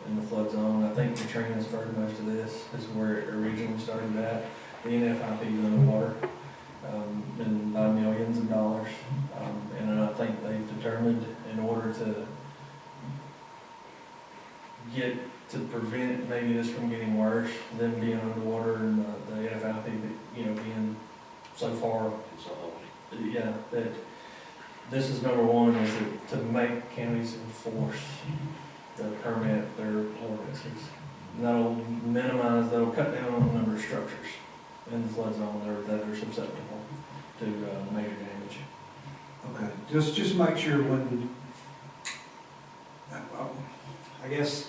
in the flood zone. I think Katrina started most of this, is where it originally started at. The NFIP is underwater, and by millions of dollars. And I think they've determined, in order to prevent maybe this from getting worse, them being underwater and the NFIP, being so far, It's all, yeah, that this is number one, is to make counties enforce the permit, their ordinances. And that'll minimize, that'll cut down on the number of structures in the flood zone that are susceptible to major damage. Okay, just make sure when, I guess,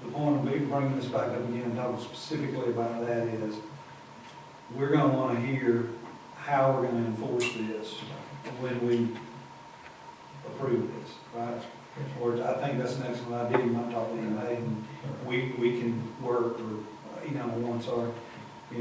the point of me bringing this back up again and talking specifically about that is, we're gonna wanna hear how we're gonna enforce this when we approve this, right? Or I think that's an excellent idea, you might talk to EMA, and we can work, or E911, sorry,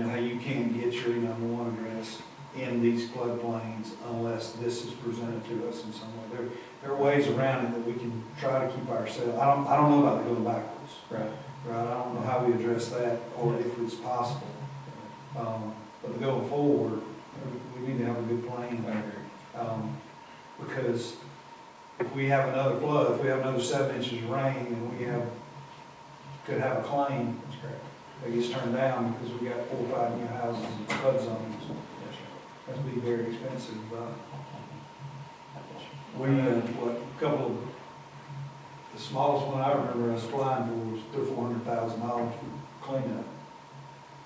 how you can't get your E911 address in these floodplains unless this is presented to us in some way. There are ways around it that we can try to keep ourselves, I don't know about the going backwards. Right. Right, I don't know how we address that, or if it's possible. But going forward, we need to have a good plan. Because if we have another flood, if we have another 7 inches of rain, and we could have a claim That's correct. that gets turned down because we got 4 or 5 new houses in flood zones, Yes, sir. that'd be very expensive. We, What, a couple of, the smallest one I remember us applying for was $300,000 or $400,000 for cleanup.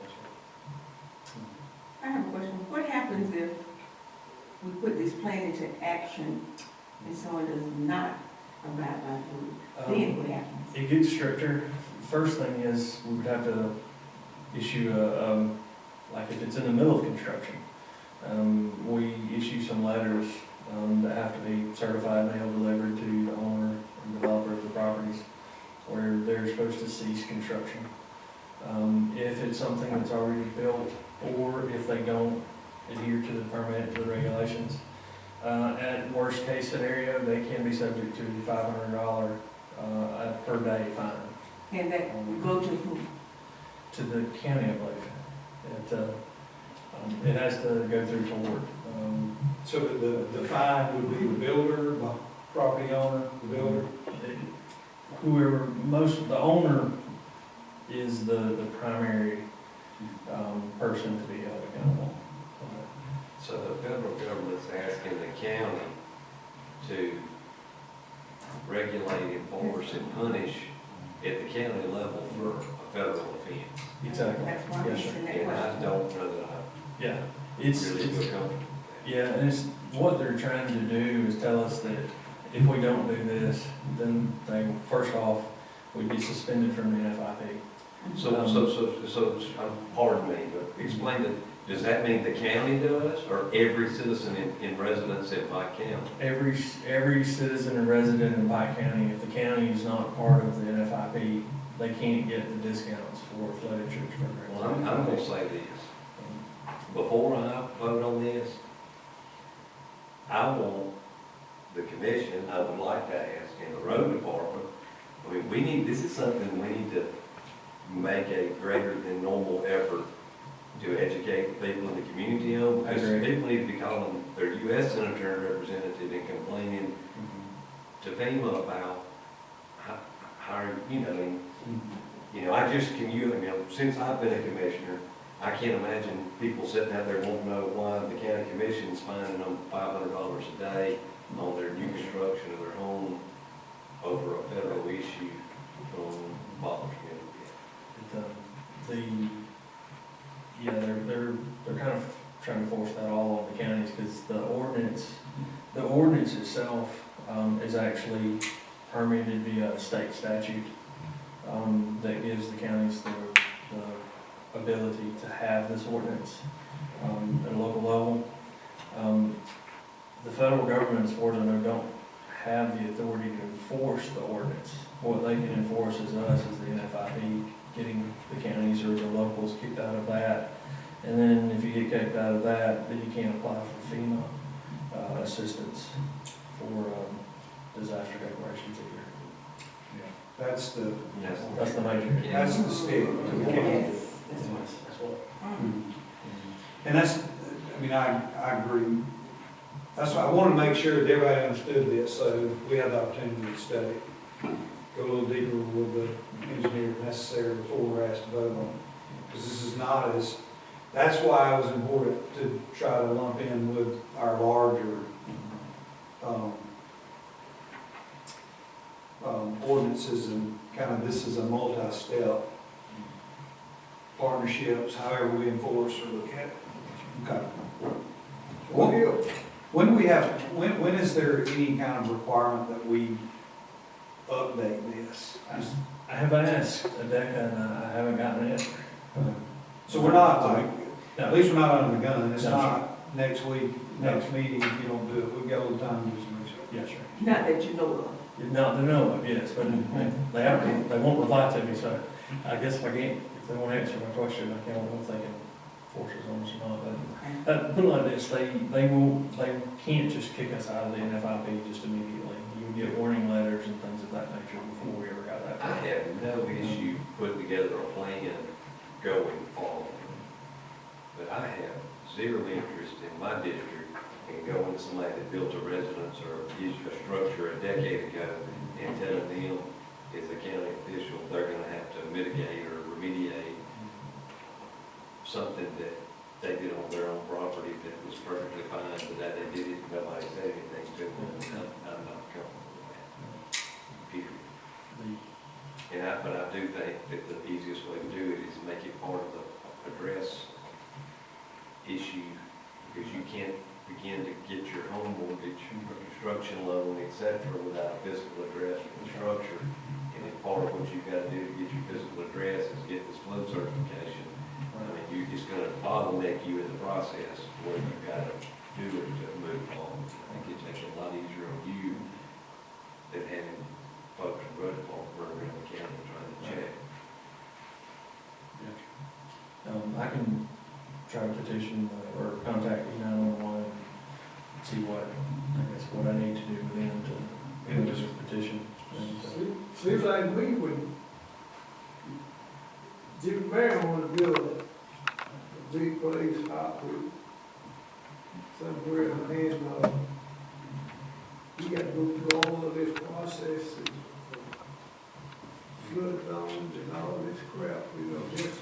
yes, sir. I have a question. What happens if we put this plan into action and someone does not abide by the rule? Then what happens? It gets stricter. First thing is, we would have to issue like if it's in the middle of construction, we issue some letters that have to be certified mail delivered to the owner and developer of the properties, where they're supposed to cease construction. If it's something that's already built, or if they don't adhere to the permit, to the regulations. At worst case scenario, they can be subject to the $500 per day fine. And that would go to who? To the county, I believe. It has to go through toward. So the fine would be the builder, the property owner, the builder? Whoever, the owner is the primary person to be held accountable. so the federal government's asking the county to regulate, enforce, and punish at the county level for a federal offense. Exactly. That's why I'm Yes, sir. asking that And I question. don't know that Yeah, I it's, really feel comfortable. yeah, and it's, what they're trying to do is tell us that if we don't do this, then they, first off, we'd be suspended from the NFIP. So, pardon me, but explain it, does that mean the county does, or every citizen in residence in Pike County? Every citizen and resident in Pike County, if the county is not part of the NFIP, they can't get the discounts for flood insurance Well, programs. I'm gonna say this, before I vote on this, I want the commission, I would like to ask, in the road department, I mean, this is something we need to make a greater than normal effort to educate the people in the community on. I Because agree. people need to be calling their U.S. senator and representative and complaining to FEMA about how, I just, since I've been a commissioner, I can't imagine people sitting out there wanting to know why the county commission's finding them $500 a day on their new construction of their home over a federal issue from Butler's They're kind of trying to force that all on the counties, because the ordinance itself is actually permitted via state statute that gives the counties the ability to have this ordinance at a local level. The federal government, as far as I know, don't have the authority to enforce the ordinance. What they can enforce as us is the NFIP, getting the counties or the locals kicked out of that. And then if you get kicked out of that, then you can't apply for FEMA assistance for disaster declarations either. That's the, That's the major. that's the stick to the county. That's what. And that's, I mean, I agree. That's why I wanted to make sure that everybody understood this, so we have the opportunity to study. Go a little deeper with the engineer if necessary before we're asked to vote on it. Because this is not as, that's why it was important to try to lump in with our larger, ordinances, and kind of this is a multi-step partnerships, however we enforce or look at it. Okay. What deal? When do we have, when is there any kind of requirement that we update this? I have asked Adeka and I haven't gotten an answer. So we're not like, No. at least we're not under the gun, it's No, not next week, next meeting, if you don't do it, we've got a little time to do some research. Yes, sir. Not that you know of. Not to know of, yes, but they haven't, they won't reply to me, so I guess if I can't, if they won't answer my question, I can't, if they can force us on us or not, but, put it like this, they can't just kick us out of the NFIP just immediately. You get warning letters and things of that nature before we ever got that I far. have no issue putting together a plan going forward. But I have zero interest in my district in going to somebody that built a residence or used a structure a decade ago and telling them, as a county official, they're gonna have to mitigate or remediate something that they did on their own property that was perfectly fine, but that they did it, nobody said anything to them. I'm not comfortable with that. Period. But I do think that the easiest way to do it is make it part of the address issue, because you can't begin to get your home mortgage or construction loan, et cetera, without a physical address for the structure. And then part of what you've got to do to get your physical address is get this flood certification. I mean, it's gonna bottleneck you in the process where you've got to do it to move on. I think it takes a lot easier on you than having folks from road department running around the county trying to check. I can try to petition or contact E911 and see what, I guess, what I need to do with them to do this petition. And, Seems like we would, Jim Mayor wanna build a big place out with somewhere and, you got to go through all of this process and flood zones and all this crap, just,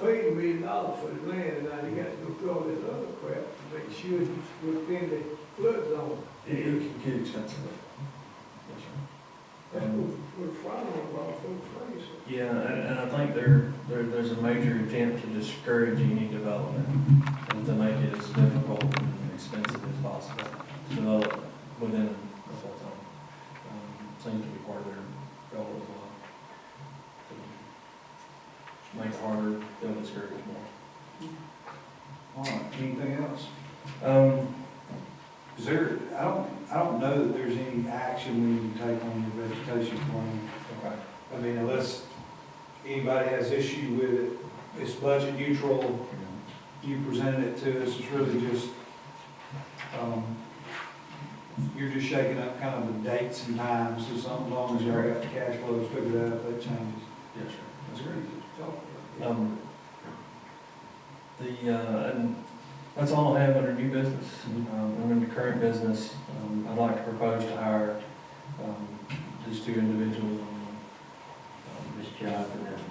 paid $1 million for the land, and now you got to go through all this other crap to make sure it's within the flood zone. it can get expensive. Yes, sir. That's what we're finding about folks face. Yeah, and I think there's a major attempt to discourage any development and to make it as difficult and expensive as possible to develop within a full time. Seems to be part of their goal as well. To make it harder, they'll discourage more. All right, anything else? Is there, I don't know that there's any action we need to take on your vegetation plan. Okay. I mean, unless anybody has issue with it, it's budget neutral, you presented it to us, it's really just, you're just shaking up kind of the dates and times, so something, as long as you already got the cash flows figured out, if that changes. Yes, sir. That's great. And that's all I have under new business. Under the current business, I'd like to propose to hire, these two individuals. Mr. Johnson, that's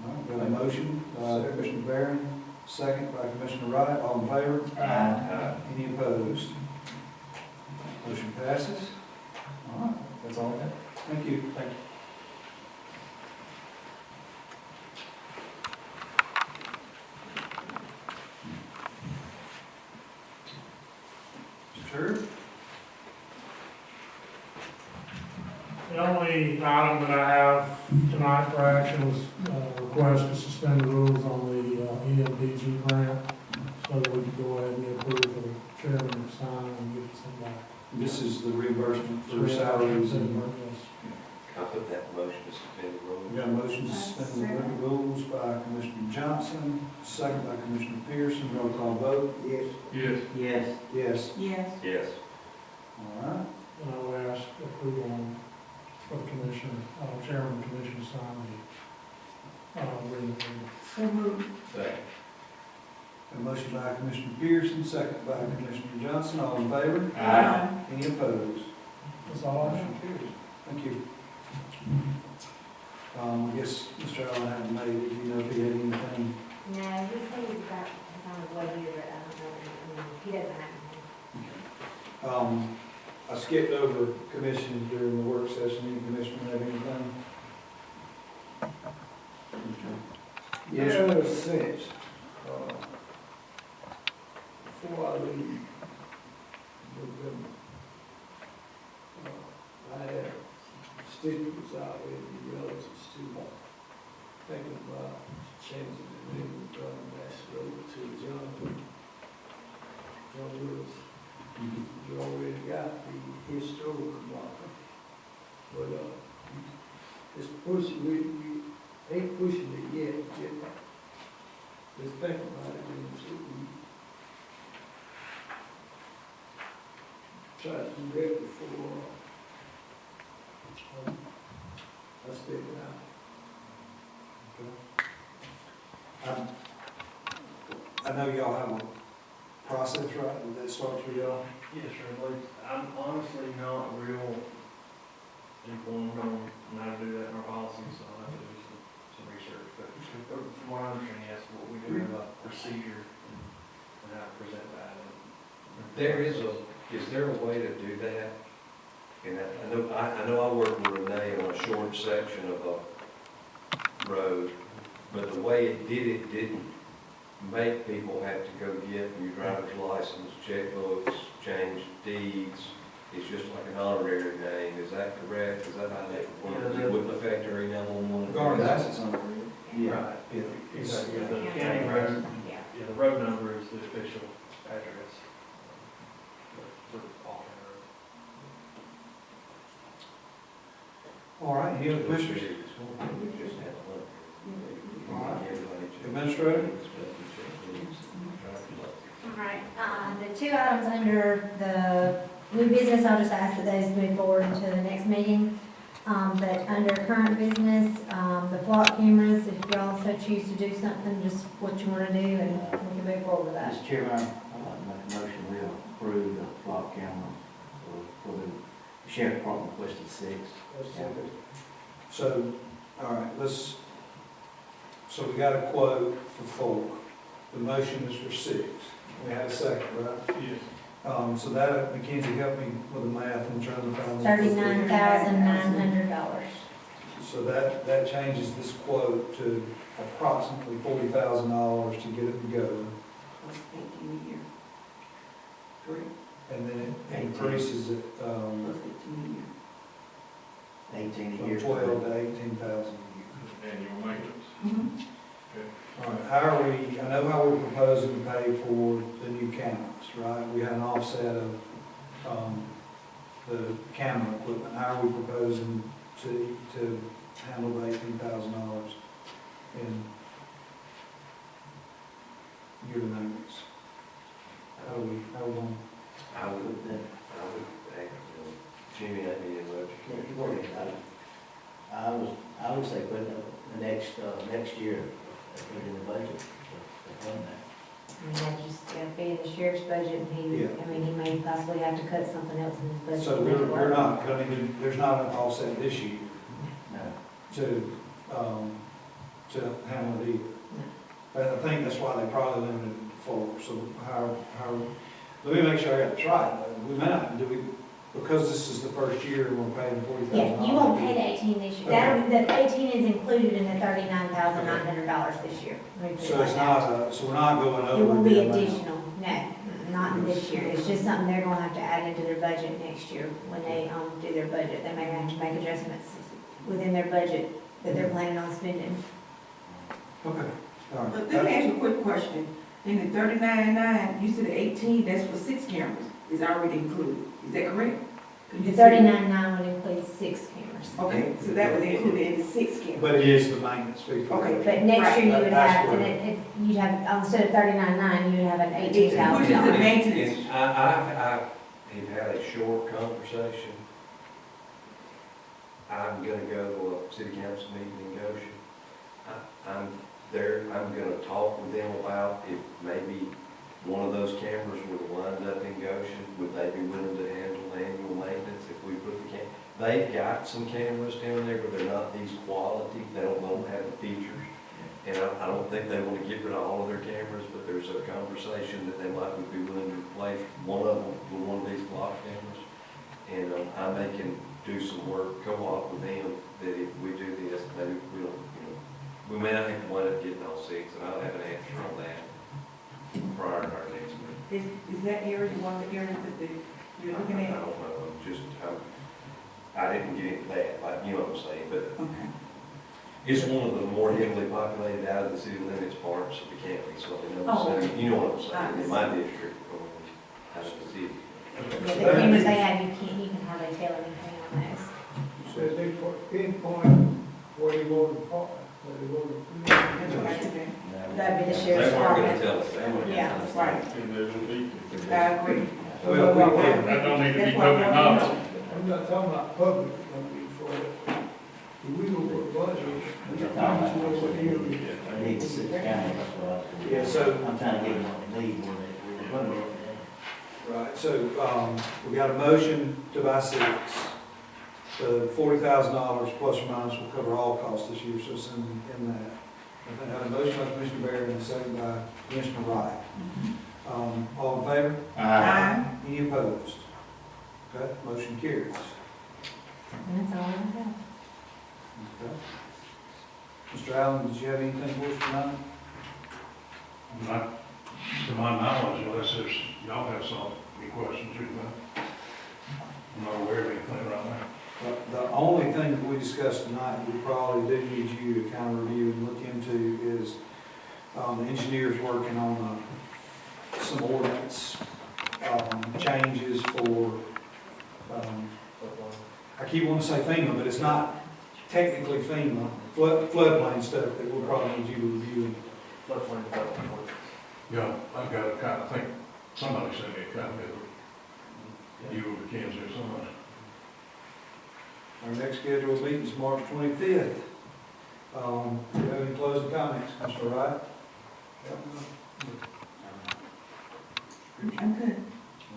All right, got a motion, Commissioner Barron, second by Commissioner Wright, all in favor? Aye. Any opposed? Motion passes. All right, That's all I have. thank you. Thank you. Sure. The only item that I have tonight for action was a request to suspend the rules on the EMDG grant. whether we could go ahead and approve for the chairman to sign and get some back. This is the reimbursement for salaries and. Yes. I put that motion to suspend the rules. We got a motion to suspend the local rules by Commissioner Johnson, second by Commissioner Pearson, roll call vote. Yes. Yes. Yes. Yes. Yes. Yes. All right. And I would ask approval on, for the commissioner, chairman of the commission to sign the, agreement. So moved. Second. A motion by Commissioner Pearson, second by Commissioner Johnson, all in favor? Aye. Any opposed? That's all I have. Motion carries. Thank you. I guess Mr. Allen hadn't made it, do you know if he had anything? No, he said he's got, he's on his way here, but I don't know, I mean, he doesn't have anything. I skipped over commissions during the work session, any commissioner have anything? Yes, in a sense, before I leave November, I have constituents out there, the relatives too, thinking about changing the name from Nash Road to John Lewis. You already got the historical marker, but, it's pushing, we ain't pushing it yet, let's think about it, and so we try to do that before, I step out. I know y'all have a process, right, that starts with y'all? Yes, sir, but I'm honestly not real informed on how to do that in our policy, so I'll have to do some research. But from what I understand, yes, what we do have a procedure and how to present that. Is there a way to do that? And I know I worked with Renee on a short section of a road, but the way it didn't make people have to go get your driver's license, checkbooks, change deeds. It's just like an honorary name. Is that correct? Is that how that works? It wouldn't affect her E-911? Regardless, it's on Right. Yeah. Exactly. The county road, yeah, the road number is the official address for all county roads. All right, any other questions? We just had one. All right. Administrator? All right, the two items under the new business, I'll just ask that those move forward into the next meeting. But under current business, the flock cameras, if y'all so choose to do something, just what you want to do, and we can move forward with that. Mr. Chairman, I'd like to make a motion, we approve the flock camera for the sheriff department requested 6. So, all right, so we got a quote for 4. The motion is for 6. We had a second, right? Yes. So that, Mackenzie, help me with the math and trying to find. $39,900. So that changes this quote to approximately $40,000 to get it together. Plus 18 a year. Correct? And then it increases it, Plus 18 a year. 18 a from year. 12 to 18,000 a year. Annual maintenance. Mm-hmm. All right, how are we, I know how we're proposing to pay for the new cameras, right? We had an offset of, the camera equipment. How are we proposing to handle the $18,000 in yearly maintenance? How are we going? I would, Jimmy, I need a motion. I would say put it the next year, put it in the budget. to fund that. I mean, that just, be in the sheriff's budget, and he, Yeah. I mean, he may possibly have to cut something else in his budget. So to make it we're work. not gonna do, there's not an offset this year No. to handle it either. But I think that's why they probably limited it to 4. So how, let me make sure I got this right. We may not, because this is the first year and we're paying $40,000. Yeah, you won't pay the 18 this year. Okay. The 18 is included in the $39,900 this year. Let me put it So like it's that. not, so we're not going over. It won't be the amount. additional, no, not in this year. It's just something they're gonna have to add into their budget next year when they, do their budget. They may have to make adjustments within their budget that they're planning on spending. Okay, all But right. let me ask you a quick question. In the 39.9, you said the 18, that's for 6 cameras, is already included, is that correct? The 39.9 would include 6 cameras. Okay, so that was included in the 6 cameras. But it is the maintenance fee for Okay. that. But next year you would That's have, where- and you'd have, instead of 39.9, you would have an Which is the $18,000. maintenance. And I've had a short conversation. I'm gonna go to a city council meeting in Goshen. I'm there, I'm gonna talk with them about if maybe one of those cameras would wind up in Goshen, would they be willing to handle annual maintenance if we put the they've got some cameras down there, but they're not these quality, they don't have the features. And I don't think they wanna get rid of all of their cameras, but there's a conversation that they might be willing to replace one of them with one of these block cameras. And I may can do some work, co-op with them, that if we do this, maybe we'll, we may not have to wind up getting all 6, and I'll have an answer on that prior to our next meeting. Is that area one of the areas that you're looking I at? don't know, I didn't get into that, like, you know what I'm saying, but Okay. it's one of the more heavily populated out of the city limits parts of the county, so you know what I'm saying? You know what I'm saying, in my district, out of the city. Yeah, the cameras they have, you can hardly tell anything on those. Says they pinpoint where you want to park, where you want to. That's what I did. That'd be the They sheriff's weren't gonna department. tell us that. Yeah. That's right. I agree. Well, we can. That don't need to be That's what I public want to knowledge. know. I'm not talking about public, I mean, for, we go with budget. We're talking about we need 6 cameras, that's what I was. Yeah, so- I'm trying to get them what they need, where they. Right, so, we got a motion to buy 6. The $40,000 plus or minus will cover all costs this year, so it's in that. I had a motion by Commissioner Barron and a second by Commissioner Wright. All in favor? Aye. Any opposed? Okay, motion carries. And that's all I have. Okay. Mr. Allen, did you have anything for us tonight? Not to my knowledge, unless there's, y'all have some, any questions or anything. I'm not aware of anything right now. The only thing that we discussed tonight, we probably do need you to kind of review and look into is, the engineers working on, some ordinance, changes for, I keep wanting to say FEMA, but it's not technically FEMA, floodplain stuff that we'll probably need you to review. Yeah, I've got a copy, I think somebody sent me a copy of it. You or Mackenzie or somebody. Our next scheduled meeting is March 25th. Do you have any closing comments, Mr. Wright? I'm good.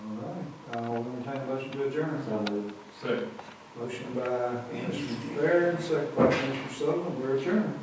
All right, I'll entertain a motion to adjourn. Second. Motion by Commissioner Barron, second by Commissioner Sullivan, we're adjourned.